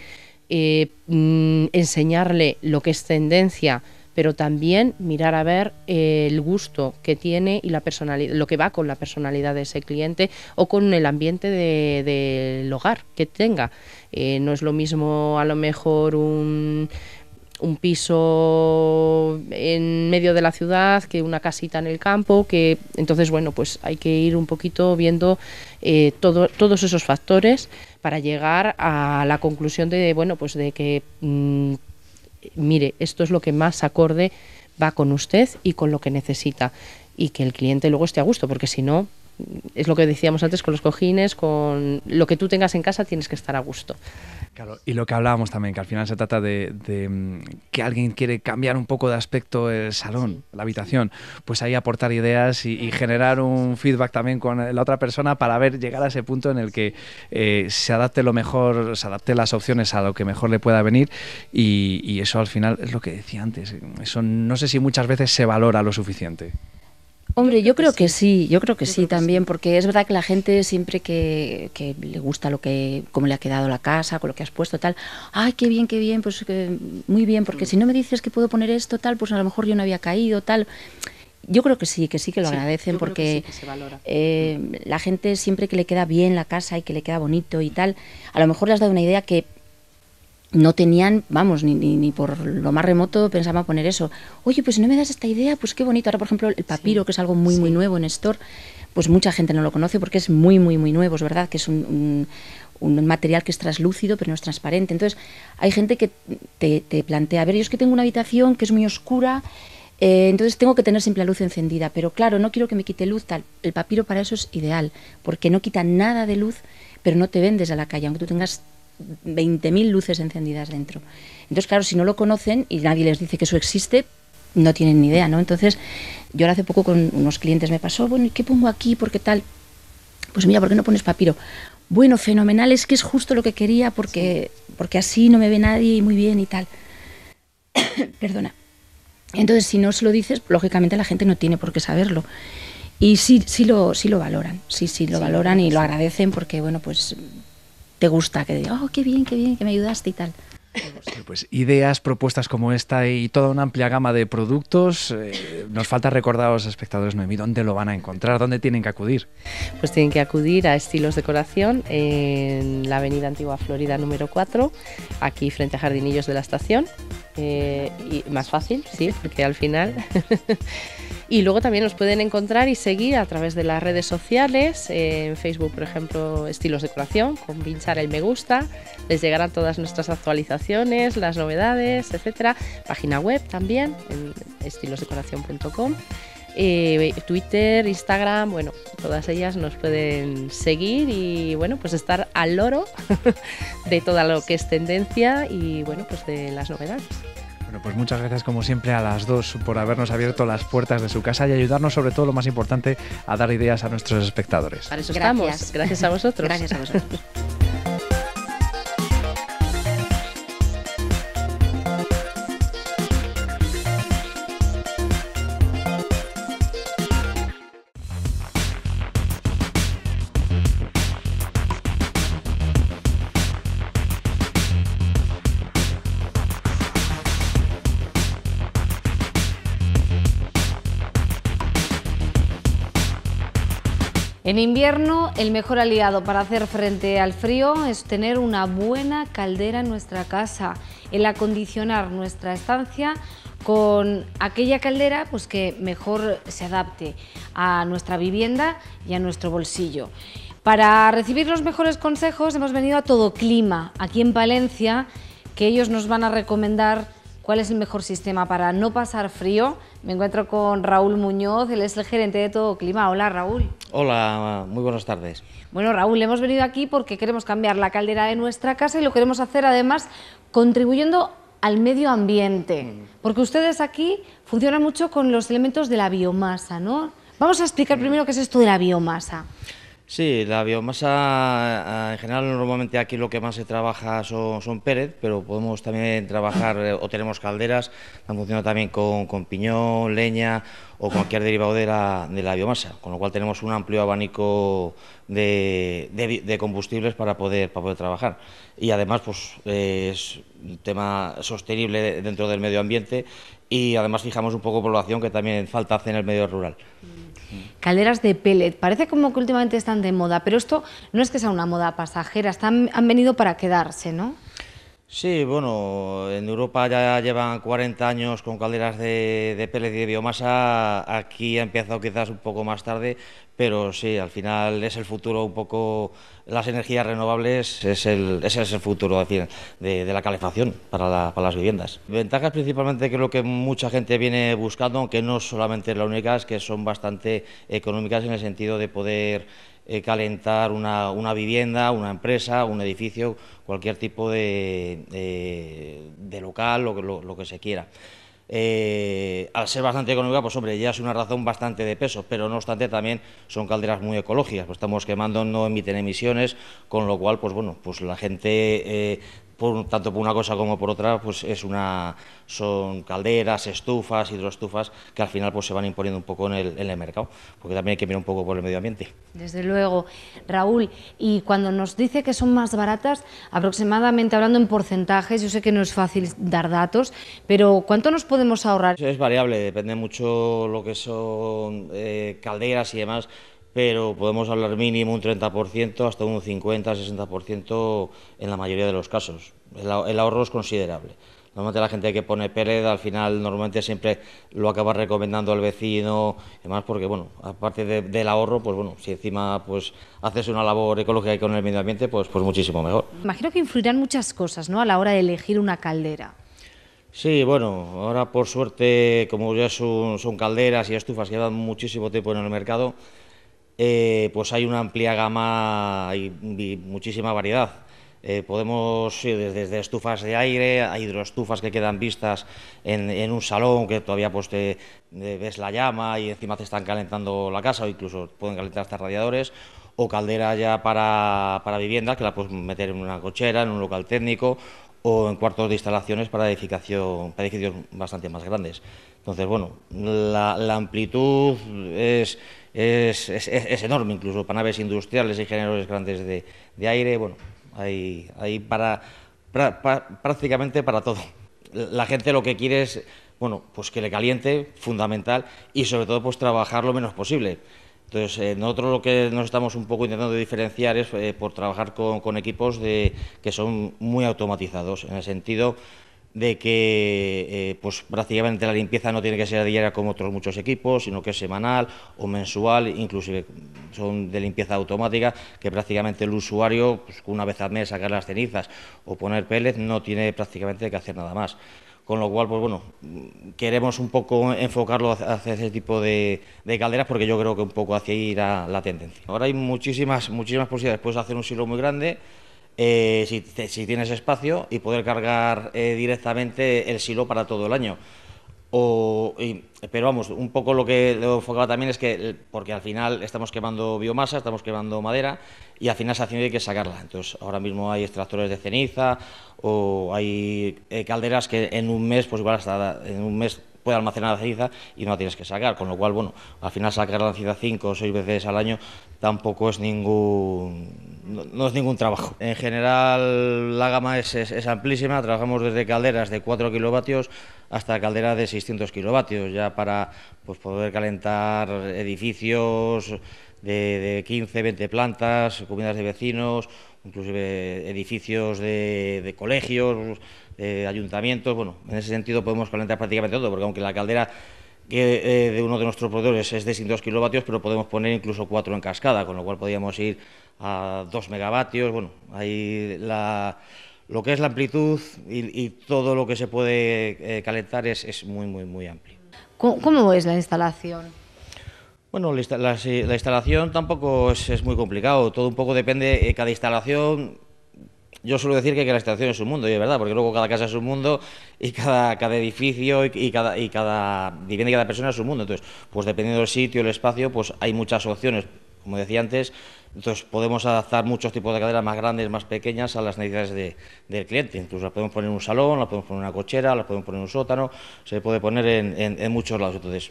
Speaker 6: enseñarle lo que es tendencia, pero también mirar a ver el gusto que tiene y la personalidad, lo que va con la personalidad de ese cliente o con el ambiente del hogar que tenga. No es lo mismo a lo mejor un piso en medio de la ciudad que una casita en el campo, que entonces bueno, pues hay que ir un poquito viendo todos esos factores para llegar a la conclusión de bueno, pues de que mire, esto es lo que más acorde va con usted y con lo que necesita, y que el cliente luego esté a gusto, porque si no, es lo que decíamos antes con los cojines, con lo que tú tengas en casa tienes que estar a gusto.
Speaker 1: Claro, y lo que hablábamos también, que al final se trata de que alguien quiere cambiar un poco de aspecto el salón, la habitación, pues ahí aportar ideas y generar un feedback también con la otra persona para ver, llegar a ese punto en el que se adapte lo mejor, se adapte las opciones a lo que mejor le pueda venir, y eso al final es lo que decía antes, eso no sé si muchas veces se valora lo suficiente.
Speaker 3: Hombre, yo creo que sí, también, porque es verdad que la gente siempre que le gusta cómo le ha quedado la casa, con lo que has puesto, tal, ¡ay, qué bien, pues muy bien! Porque si no me dices que puedo poner esto, tal, pues a lo mejor yo no había caído, tal. Yo creo que sí lo agradecen, porque
Speaker 6: que se valora.
Speaker 3: La gente siempre que le queda bien la casa y que le queda bonito y tal, a lo mejor le has dado una idea que no tenían, vamos, ni por lo más remoto pensaban poner eso. Oye, pues si no me das esta idea, pues qué bonito. Ahora, por ejemplo, el papiro, que es algo muy nuevo en Store, pues mucha gente no lo conoce porque es muy nuevo, es verdad, que es un material que es translúcido, pero no es transparente. Entonces, hay gente que te plantea, a ver, yo es que tengo una habitación que es muy oscura, entonces tengo que tener siempre la luz encendida, pero claro, no quiero que me quite luz, tal. El papiro para eso es ideal, porque no quita nada de luz, pero no te vendes a la calle, aunque tú tengas 20.000 luces encendidas dentro. Entonces, claro, si no lo conocen y nadie les dice que eso existe, no tienen ni idea, ¿no? Entonces, yo ahora hace poco con unos clientes me pasó, bueno, ¿y qué pongo aquí? ¿Por qué tal? Pues mira, ¿por qué no pones papiro? Bueno, fenomenal, es que es justo lo que quería, porque así no me ve nadie y muy bien y tal. Perdona. Entonces, si no se lo dices, lógicamente la gente no tiene por qué saberlo. Y sí lo valoran, lo valoran y lo agradecen porque, bueno, pues te gusta, que diga, oh, qué bien, que me ayudaste y tal.
Speaker 1: Pues ideas, propuestas como esta y toda una amplia gama de productos. Nos falta recordar a los espectadores, Noemí, ¿dónde lo van a encontrar? ¿Dónde tienen que acudir?
Speaker 6: Pues tienen que acudir a Estilos Decoración en la avenida Antigua Florida número 4, aquí frente a Jardinillos de la Estación. Y más fácil, sí, porque al final... Y luego también nos pueden encontrar y seguir a través de las redes sociales, en Facebook, por ejemplo, Estilos Decoración, con pinchar el me gusta, les llegarán todas nuestras actualizaciones, las novedades, etcétera. Página web también, en estilosdecoración.com, Twitter, Instagram, bueno, todas ellas nos pueden seguir y, bueno, pues estar al loro de todo lo que es tendencia y, bueno, pues de las novedades.
Speaker 1: Bueno, pues muchas gracias como siempre a las dos por habernos abierto las puertas de su casa y ayudarnos, sobre todo lo más importante, a dar ideas a nuestros espectadores.
Speaker 6: Para eso estamos. Gracias a vosotros.
Speaker 3: Gracias a vosotros.
Speaker 7: En invierno, el mejor aliado para hacer frente al frío es tener una buena caldera en nuestra casa, el acondicionar nuestra estancia con aquella caldera pues, que mejor se adapte a nuestra vivienda y a nuestro bolsillo. Para recibir los mejores consejos hemos venido a Todo Clima, aquí en Palencia, que ellos nos van a recomendar cuál es el mejor sistema para no pasar frío. Me encuentro con Raúl Muñoz, él es el gerente de Todo Clima. Hola, Raúl.
Speaker 4: Hola, muy buenas tardes.
Speaker 7: Bueno, Raúl, hemos venido aquí porque queremos cambiar la caldera de nuestra casa y lo queremos hacer además contribuyendo al medio ambiente, porque ustedes aquí funcionan mucho con los elementos de la biomasa, ¿no? Vamos a explicar primero qué es esto de la biomasa.
Speaker 4: Sí, la biomasa en general normalmente aquí lo que más se trabaja son pellet, pero podemos también trabajar o tenemos calderas, han funcionado también con piñón, leña o cualquier derivado de la biomasa, con lo cual tenemos un amplio abanico de combustibles para poder trabajar. Y además pues es un tema sostenible dentro del medio ambiente y además fijamos un poco población que también falta hacer en el medio rural.
Speaker 7: Calderas de pellet, parece como que últimamente están de moda, pero esto no es que sea una moda pasajera, han venido para quedarse, ¿no?
Speaker 4: Sí, bueno, en Europa ya llevan 40 años con calderas de pellet y de biomasa, aquí ha empezado quizás un poco más tarde, pero sí, al final es el futuro un poco, las energías renovables ese es el futuro de la calefacción para las viviendas. Ventajas principalmente que es lo que mucha gente viene buscando, aunque no solamente es la única, es que son bastante económicas en el sentido de poder calentar una vivienda, una empresa, un edificio, cualquier tipo de local, lo que se quiera. Al ser bastante económica, pues hombre, ya es una razón bastante de peso, pero no obstante también son calderas muy ecológicas, pues estamos quemando, no emiten emisiones, con lo cual, pues bueno, pues la gente, tanto por una cosa como por otra, pues son calderas, estufas, hidroestufas, que al final pues se van imponiendo un poco en el mercado, porque también hay que mirar un poco por el medio ambiente.
Speaker 7: Desde luego. Raúl, y cuando nos dice que son más baratas, aproximadamente hablando en porcentajes, yo sé que no es fácil dar datos, pero ¿cuánto nos podemos ahorrar?
Speaker 4: Es variable, depende mucho lo que son calderas y demás, pero podemos hablar mínimo un 30%, hasta un 50-60% en la mayoría de los casos. El ahorro es considerable. Normalmente la gente que pone pellet al final normalmente siempre lo acaba recomendando al vecino, además porque bueno, aparte del ahorro, pues bueno, si encima pues haces una labor ecológica y con el medio ambiente, pues muchísimo mejor.
Speaker 7: Imagino que influirán muchas cosas, ¿no?, a la hora de elegir una caldera.
Speaker 4: Sí, bueno, ahora por suerte, como ya son calderas y estufas que llevan muchísimo tiempo en el mercado, pues hay una amplia gama y muchísima variedad. Podemos ir desde estufas de aire a hidroestufas que quedan vistas en un salón, que todavía pues ves la llama y encima te están calentando la casa, o incluso pueden calentar hasta radiadores, o caldera ya para viviendas, que la puedes meter en una cochera, en un local técnico, o en cuartos de instalaciones para edificios bastante más grandes. Entonces, bueno, la amplitud es enorme, incluso para naves industriales y generadores grandes de aire, bueno, hay prácticamente para todo. La gente lo que quiere es, bueno, pues que le caliente, fundamental, y sobre todo pues trabajar lo menos posible. Entonces, nosotros lo que nos estamos un poco intentando diferenciar es por trabajar con equipos que son muy automatizados, en el sentido de que pues prácticamente la limpieza no tiene que ser diaria como otros muchos equipos, sino que es semanal o mensual, inclusive son de limpieza automática, que prácticamente el usuario, pues, una vez al mes sacar las cenizas o poner pellets, no tiene prácticamente que hacer nada más. Con lo cual, pues bueno, queremos un poco enfocarlo hacia ese tipo de calderas, porque yo creo que un poco hacia ahí irá la tendencia. Ahora hay muchísimas posibilidades. Puedes hacer un silo muy grande, si tienes espacio, y poder cargar directamente el silo para todo el año. Pero vamos, un poco lo que lo enfocaba también es que, porque al final estamos quemando biomasa, estamos quemando madera, y al final esa acción hay que sacarla. Entonces, ahora mismo hay extractores de ceniza, o hay calderas que en un mes, pues igual hasta en un mes puede almacenar la ceniza y no la tienes que sacar, con lo cual, bueno, al final sacar la ceniza 5 o 6 veces al año tampoco es no es ningún trabajo. En general la gama es amplísima, trabajamos desde calderas de 4 kilovatios hasta calderas de 600 kilovatios, ya para pues poder calentar edificios de 15, 20 plantas, comunidades de vecinos, inclusive edificios de colegios, ayuntamientos. Bueno, en ese sentido podemos calentar prácticamente todo, porque aunque la caldera de uno de nuestros proveedores es de 600 kilovatios, pero podemos poner incluso 4 en cascada, con lo cual podríamos ir a 2 megavatios. Bueno, ahí lo que es la amplitud y todo lo que se puede calentar es muy amplio.
Speaker 7: ¿Cómo es la instalación?
Speaker 4: Bueno, la instalación tampoco es muy complicado, todo un poco depende, cada instalación. Yo suelo decir que cada instalación es un mundo, y es verdad, porque luego cada casa es un mundo, y cada edificio y cada vivienda y cada persona es un mundo. Entonces, pues dependiendo del sitio, el espacio, pues hay muchas opciones. como decía antes, entonces podemos adaptar muchos tipos de calderas más grandes, más pequeñas a las necesidades del cliente. Incluso las podemos poner en un salón, las podemos poner en una cochera, las podemos poner en un sótano, se puede poner en muchos lados. Entonces,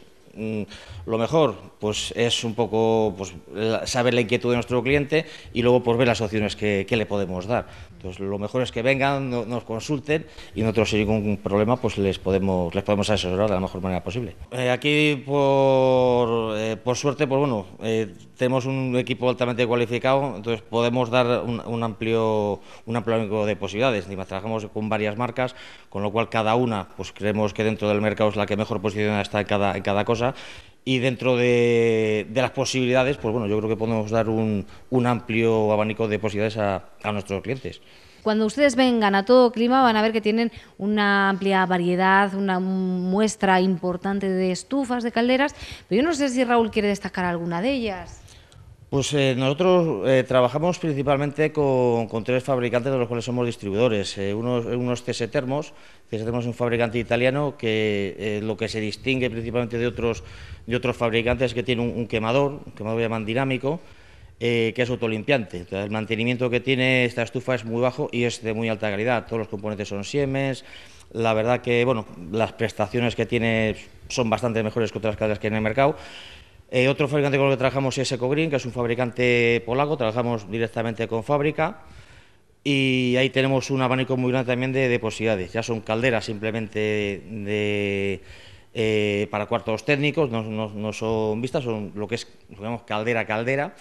Speaker 4: lo mejor pues es un poco pues, saber la inquietud de nuestro cliente y luego pues, ver las opciones que le podemos dar. Entonces, lo mejor es que vengan, nos consulten y nosotros sin ningún problema pues les podemos asesorar de la mejor manera posible. Aquí por suerte pues bueno, tenemos un equipo altamente cualificado, entonces podemos dar un amplio abanico de posibilidades. Encima, trabajamos con varias marcas, con lo cual cada una pues creemos que dentro del mercado es la que mejor posicionada está en cada cosa. Y dentro de las posibilidades, pues bueno, yo creo que podemos dar un amplio abanico de posibilidades a nuestros clientes.
Speaker 7: Cuando ustedes vengan a Todo Clima van a ver que tienen una amplia variedad, una muestra importante de estufas, de calderas, pero yo no sé si Raúl quiere destacar alguna de ellas.
Speaker 4: Pues nosotros trabajamos principalmente con 3 fabricantes de los cuales somos distribuidores. Unos CS Termos. CS Termos es un fabricante italiano que lo que se distingue principalmente de otros fabricantes es que tiene un quemador llaman dinámico, que es autolimpiante. Entonces, el mantenimiento que tiene esta estufa es muy bajo y es de muy alta calidad. Todos los componentes son Siemens. La verdad que bueno, las prestaciones que tiene son bastante mejores que otras calderas que hay en el mercado. Otro fabricante con el que trabajamos es Ecogreen, que es un fabricante polaco, trabajamos directamente con fábrica y ahí tenemos un abanico muy grande también de posibilidades. Ya son calderas simplemente para cuartos técnicos, no son vistas, son lo que es digamos, caldera.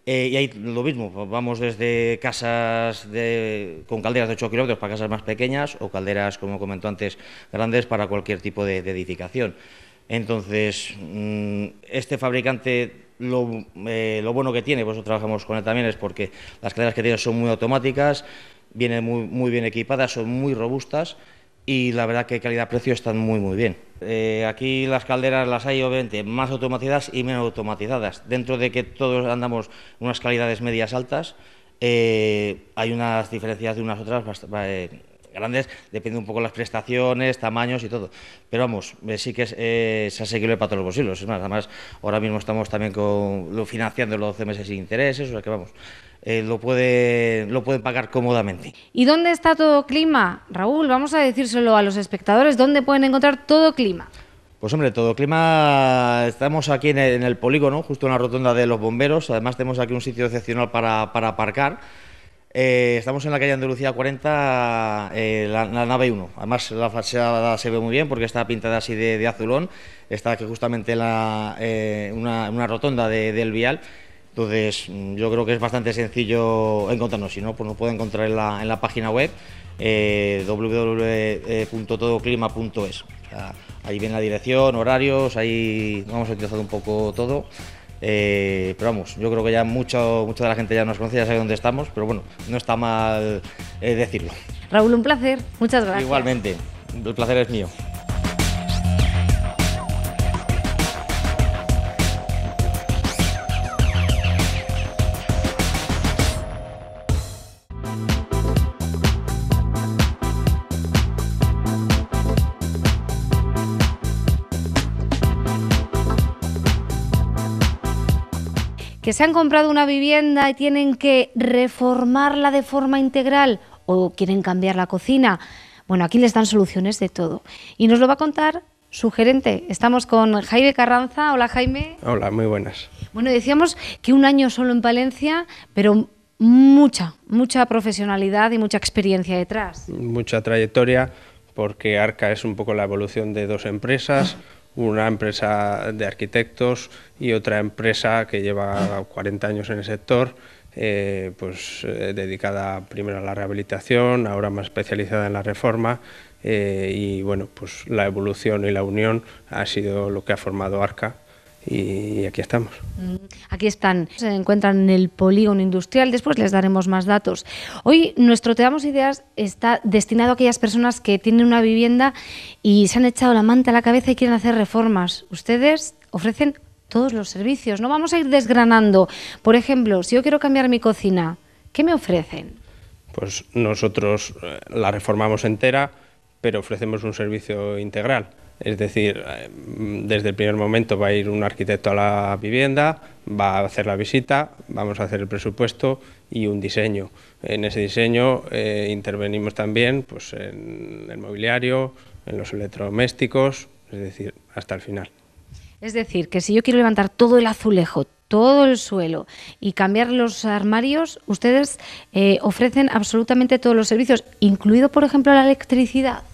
Speaker 4: Y ahí lo mismo, pues vamos desde casas con calderas de 8 kilómetros para casas más pequeñas o calderas, como comentó antes, grandes para cualquier tipo de edificación. Entonces, este fabricante, lo bueno que tiene, pues trabajamos con él también, es porque las calderas que tiene son muy automáticas, vienen muy bien equipadas, son muy robustas y la verdad que calidad-precio están muy bien. Aquí las calderas las hay obviamente más automatizadas y menos automatizadas. Dentro de que todos andamos en unas calidades medias altas, hay unas diferencias de unas otras grandes, depende un poco de las prestaciones, tamaños y todo, pero vamos, sí que es asequible para todos los bolsillos. Es más, además ahora mismo estamos también financiando los 12 meses sin intereses, o sea que vamos, lo pueden pagar cómodamente.
Speaker 7: ¿Y dónde está Todo Clima? Raúl, vamos a decírselo a los espectadores, ¿dónde pueden encontrar Todo Clima?
Speaker 4: Pues hombre, Todo Clima, estamos aquí en el polígono, justo en la rotonda de los bomberos, además tenemos aquí un sitio excepcional para aparcar. Estamos en la calle Andalucía 40, la nave 1. Además la fachada se ve muy bien porque está pintada así de azulón. Está aquí justamente una rotonda del vial. Entonces yo creo que es bastante sencillo encontrarnos. Si no, pues nos puede encontrar en la página web www.todoclima.es. O sea, ahí viene la dirección, horarios, ahí vamos a utilizar un poco todo. Pero vamos, yo creo que ya mucha de la gente ya nos conoce, ya sabe dónde estamos, pero bueno, no está mal decirlo.
Speaker 7: Raúl, un placer, muchas gracias.
Speaker 4: Igualmente, el placer es mío.
Speaker 7: Que se han comprado una vivienda y tienen que reformarla de forma integral o quieren cambiar la cocina. Bueno, aquí les dan soluciones de todo. Y nos lo va a contar su gerente. Estamos con Jaime Carranza. Hola, Jaime.
Speaker 5: Hola, muy buenas.
Speaker 7: Bueno, decíamos que un año solo en Palencia, pero mucha profesionalidad y mucha experiencia detrás.
Speaker 5: Mucha trayectoria, porque Arca es un poco la evolución de 2 empresas. Una empresa de arquitectos y otra empresa que lleva 40 años en el sector, dedicada primero a la rehabilitación, ahora más especializada en la reforma, y bueno, pues la evolución y la unión ha sido lo que ha formado Arca. Y aquí estamos.
Speaker 7: Aquí están, se encuentran en el polígono industrial, después les daremos más datos. Hoy nuestro Te Damos Ideas está destinado a aquellas personas que tienen una vivienda y se han echado la manta a la cabeza y quieren hacer reformas. Ustedes ofrecen todos los servicios, ¿no? Vamos a ir desgranando. Por ejemplo, si yo quiero cambiar mi cocina, ¿qué me ofrecen?
Speaker 5: Pues nosotros la reformamos entera, pero ofrecemos un servicio integral. Es decir, desde el primer momento va a ir un arquitecto a la vivienda, va a hacer la visita, vamos a hacer el presupuesto y un diseño. En ese diseño intervenimos también pues, en el mobiliario, en los electrodomésticos, es decir, hasta el final.
Speaker 7: Es decir, que si yo quiero levantar todo el azulejo, todo el suelo y cambiar los armarios, ustedes ofrecen absolutamente todos los servicios, incluido, por ejemplo, la electricidad.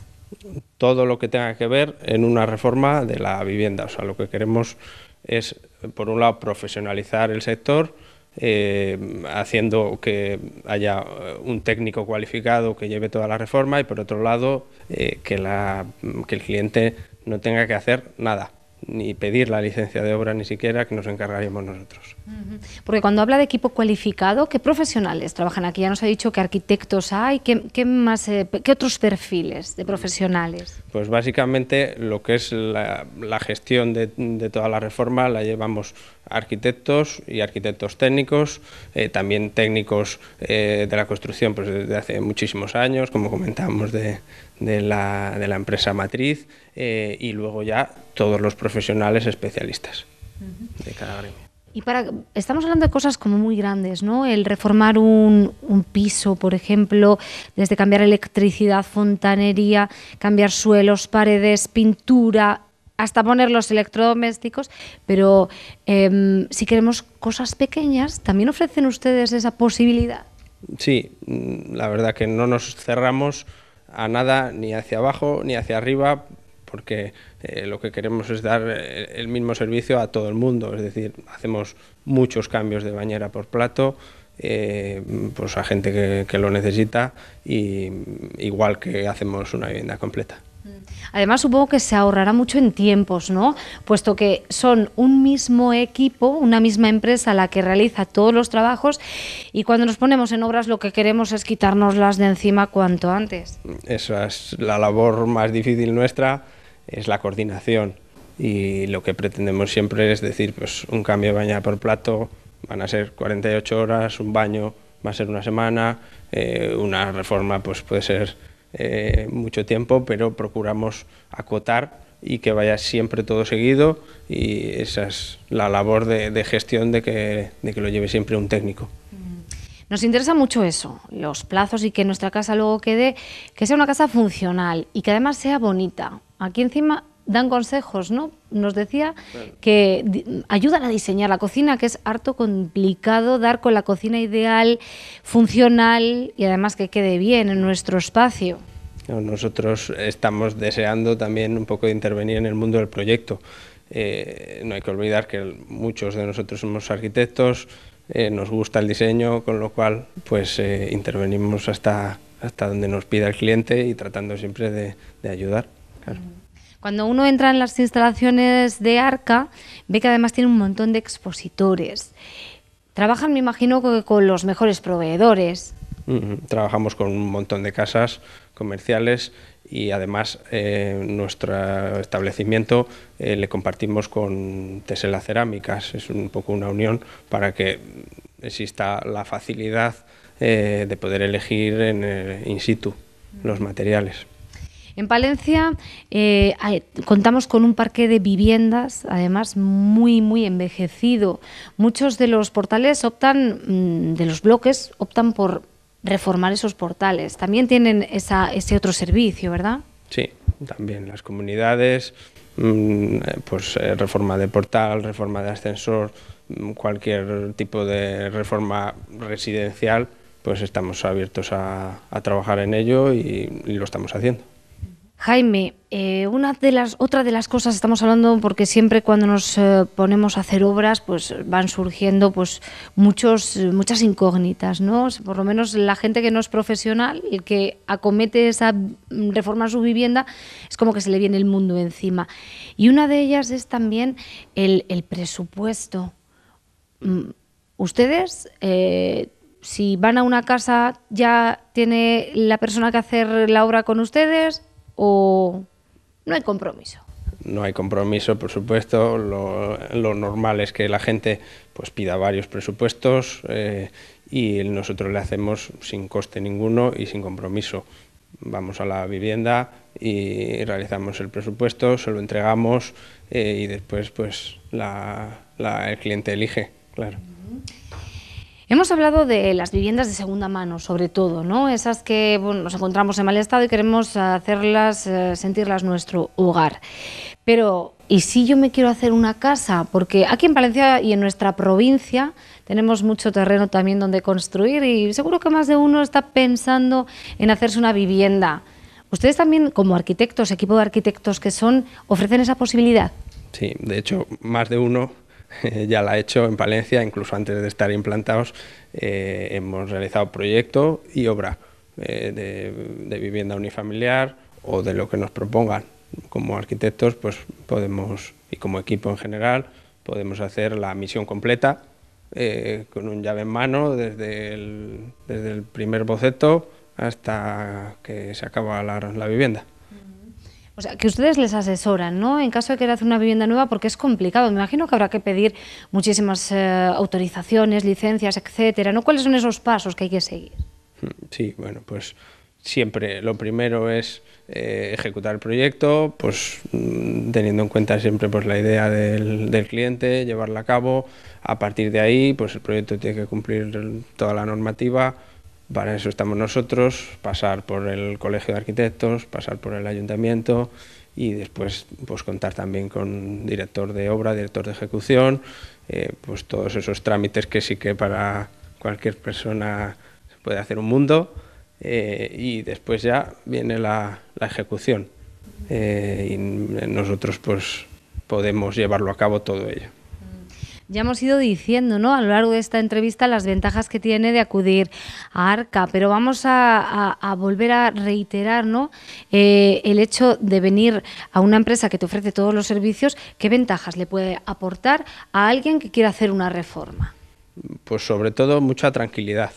Speaker 5: Todo lo que tenga que ver en una reforma de la vivienda. O sea, lo que queremos es, por un lado, profesionalizar el sector, haciendo que haya un técnico cualificado que lleve toda la reforma y, por otro lado, que el cliente no tenga que hacer nada, ni pedir la licencia de obra ni siquiera, que nos encargaríamos nosotros.
Speaker 7: Porque cuando habla de equipo cualificado, ¿qué profesionales trabajan aquí? Ya nos ha dicho que arquitectos hay, ¿qué más, qué otros perfiles de profesionales?
Speaker 5: Pues básicamente lo que es la gestión de toda la reforma la llevamos arquitectos y arquitectos técnicos, también técnicos de la construcción pues desde hace muchísimos años, como comentábamos de la empresa matriz, y luego ya todos los profesionales especialistas de cada gremio.
Speaker 7: Y estamos hablando de cosas como muy grandes, ¿no? El reformar un piso, por ejemplo, desde cambiar electricidad, fontanería, cambiar suelos, paredes, pintura, hasta poner los electrodomésticos, pero si queremos cosas pequeñas, ¿también ofrecen ustedes esa posibilidad?
Speaker 5: Sí, la verdad que no nos cerramos a nada, ni hacia abajo ni hacia arriba, porque lo que queremos es dar el mismo servicio a todo el mundo, es decir, hacemos muchos cambios de bañera por plato, pues a gente que lo necesita, y igual que hacemos una vivienda completa.
Speaker 7: Además, supongo que se ahorrará mucho en tiempos, ¿no? Puesto que son un mismo equipo, una misma empresa la que realiza todos los trabajos, y cuando nos ponemos en obras lo que queremos es quitárnoslas de encima cuanto antes.
Speaker 5: Esa es la labor más difícil nuestra, es la coordinación, y lo que pretendemos siempre es decir, pues un cambio de bañera por plato van a ser 48 horas, un baño va a ser una semana, una reforma pues puede ser mucho tiempo, pero procuramos acotar y que vaya siempre todo seguido, y esa es la labor de gestión de que lo lleve siempre un técnico.
Speaker 7: Nos interesa mucho eso, los plazos, y que nuestra casa luego que sea una casa funcional y que además sea bonita. Aquí encima dan consejos, ¿no? Nos decía que ayudan a diseñar la cocina, que es harto complicado dar con la cocina ideal, funcional y además que quede bien en nuestro espacio.
Speaker 5: Nosotros estamos deseando también un poco de intervenir en el mundo del proyecto. No hay que olvidar que muchos de nosotros somos arquitectos, nos gusta el diseño, con lo cual pues intervenimos hasta donde nos pida el cliente y tratando siempre de ayudar. Claro.
Speaker 7: Cuando uno entra en las instalaciones de Arca, ve que además tiene un montón de expositores. Trabajan, me imagino, con los mejores proveedores.
Speaker 5: Trabajamos con un montón de casas comerciales, y además nuestro establecimiento le compartimos con Tesela Cerámicas. Es un poco una unión para que exista la facilidad de poder elegir in situ los materiales.
Speaker 7: En Palencia contamos con un parque de viviendas, además muy, muy envejecido. Muchos de los portales de los bloques optan por reformar esos portales. También tienen ese otro servicio, ¿verdad?
Speaker 5: Sí, también las comunidades, pues reforma de portal, reforma de ascensor, cualquier tipo de reforma residencial, pues estamos abiertos a trabajar en ello, y lo estamos haciendo.
Speaker 7: Jaime, otra de las cosas, estamos hablando porque siempre cuando nos ponemos a hacer obras pues van surgiendo pues muchas incógnitas, ¿no? Por lo menos la gente que no es profesional, el que acomete esa reforma a su vivienda, es como que se le viene el mundo encima. Y una de ellas es también el presupuesto. Ustedes, si van a una casa, ¿ya tiene la persona que hacer la obra con ustedes o no hay compromiso?
Speaker 5: No hay compromiso, por supuesto. Lo normal es que la gente pues pida varios presupuestos, y nosotros le hacemos sin coste ninguno y sin compromiso. Vamos a la vivienda, y realizamos el presupuesto, se lo entregamos y después pues el cliente elige, claro.
Speaker 7: Hemos hablado de las viviendas de segunda mano, sobre todo, ¿no? Esas que nos encontramos en mal estado y queremos hacerlas, sentirlas nuestro hogar. Pero, ¿y si yo me quiero hacer una casa? Porque aquí en Palencia y en nuestra provincia tenemos mucho terreno también donde construir y seguro que más de uno está pensando en hacerse una vivienda. ¿Ustedes también, como arquitectos, equipo de arquitectos que son, ofrecen esa posibilidad?
Speaker 5: Sí, de hecho, más de uno ya la ha hecho en Palencia, incluso antes de estar implantados. Hemos realizado proyecto y obra de vivienda unifamiliar o de lo que nos propongan. Como arquitectos pues podemos, y como equipo en general, podemos hacer la misión completa con un llave en mano desde el primer boceto hasta que se acaba la vivienda.
Speaker 7: O sea, que ustedes les asesoran, ¿no? En caso de querer hacer una vivienda nueva, porque es complicado. Me imagino que habrá que pedir muchísimas autorizaciones, licencias, etcétera, ¿no? ¿Cuáles son esos pasos que hay que seguir?
Speaker 5: Sí, bueno, pues siempre lo primero es ejecutar el proyecto, pues teniendo en cuenta siempre pues la idea del cliente, llevarla a cabo. A partir de ahí, pues el proyecto tiene que cumplir toda la normativa. Para eso estamos nosotros, pasar por el Colegio de Arquitectos, pasar por el Ayuntamiento y después pues contar también con director de obra, director de ejecución, pues todos esos trámites que sí que para cualquier persona se puede hacer un mundo, y después ya viene la ejecución y nosotros pues podemos llevarlo a cabo todo ello.
Speaker 7: Ya hemos ido diciendo, ¿no?, a lo largo de esta entrevista las ventajas que tiene de acudir a Arca, pero vamos a volver a reiterar, ¿no?, el hecho de venir a una empresa que te ofrece todos los servicios. ¿Qué ventajas le puede aportar a alguien que quiera hacer una reforma?
Speaker 5: Pues sobre todo mucha tranquilidad.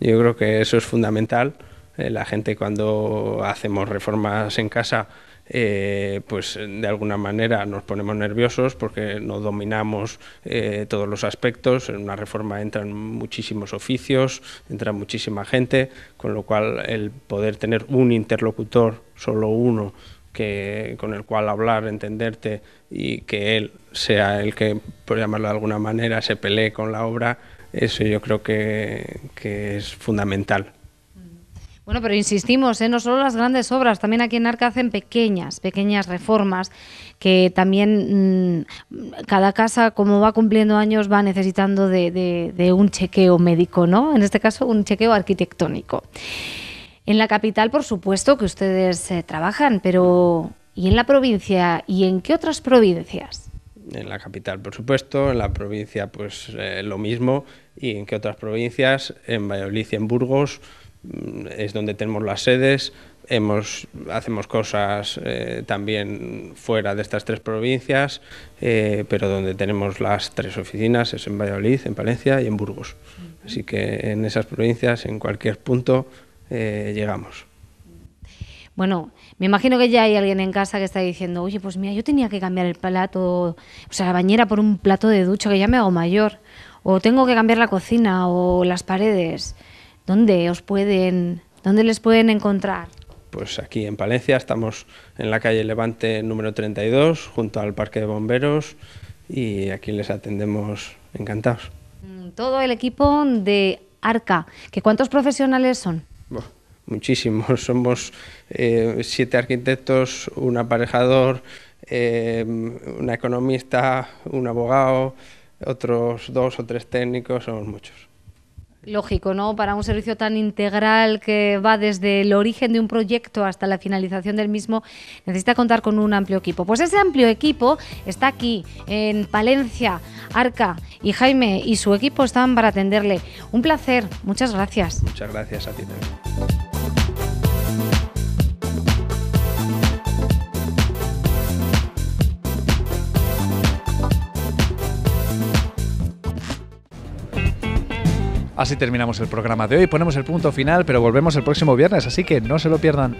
Speaker 5: Yo creo que eso es fundamental. La gente cuando hacemos reformas en casa pues de alguna manera nos ponemos nerviosos porque no dominamos todos los aspectos. En una reforma entran muchísimos oficios, entra muchísima gente, con lo cual el poder tener un interlocutor, solo uno, con el cual hablar, entenderte y que él sea el que, por llamarlo de alguna manera, se pelee con la obra, eso yo creo que es fundamental.
Speaker 7: Bueno, pero insistimos, no solo las grandes obras, también aquí en Arca hacen pequeñas reformas que también cada casa, como va cumpliendo años, va necesitando de un chequeo médico, ¿no? En este caso, un chequeo arquitectónico. En la capital, por supuesto, que ustedes trabajan, pero ¿y en la provincia? ¿Y en qué otras provincias?
Speaker 5: En la capital, por supuesto, en la provincia, pues lo mismo. ¿Y en qué otras provincias? En Valladolid y en Burgos es donde tenemos las sedes. Hacemos cosas también fuera de estas tres provincias, pero donde tenemos las tres oficinas es en Valladolid, en Palencia y en Burgos. Así que en esas provincias, en cualquier punto, llegamos.
Speaker 7: Bueno, me imagino que ya hay alguien en casa que está diciendo, oye, pues mira, yo tenía que cambiar el plato, o sea, la bañera por un plato de ducha, que ya me hago mayor, o tengo que cambiar la cocina o las paredes. ¿Dónde les pueden encontrar?
Speaker 5: Pues aquí en Palencia estamos en la calle Levante número 32, junto al Parque de Bomberos, y aquí les atendemos encantados.
Speaker 7: Todo el equipo de Arca. ¿Cuántos profesionales son?
Speaker 5: Muchísimos, somos 7 arquitectos, un aparejador, una economista, un abogado, otros 2 o 3 técnicos, somos muchos.
Speaker 7: Lógico, ¿no? Para un servicio tan integral que va desde el origen de un proyecto hasta la finalización del mismo, necesita contar con un amplio equipo. Pues ese amplio equipo está aquí, en Palencia. Arca y Jaime y su equipo están para atenderle. Un placer, muchas gracias.
Speaker 5: Muchas gracias a ti también.
Speaker 1: Así terminamos el programa de hoy, ponemos el punto final, pero volvemos el próximo viernes, así que no se lo pierdan.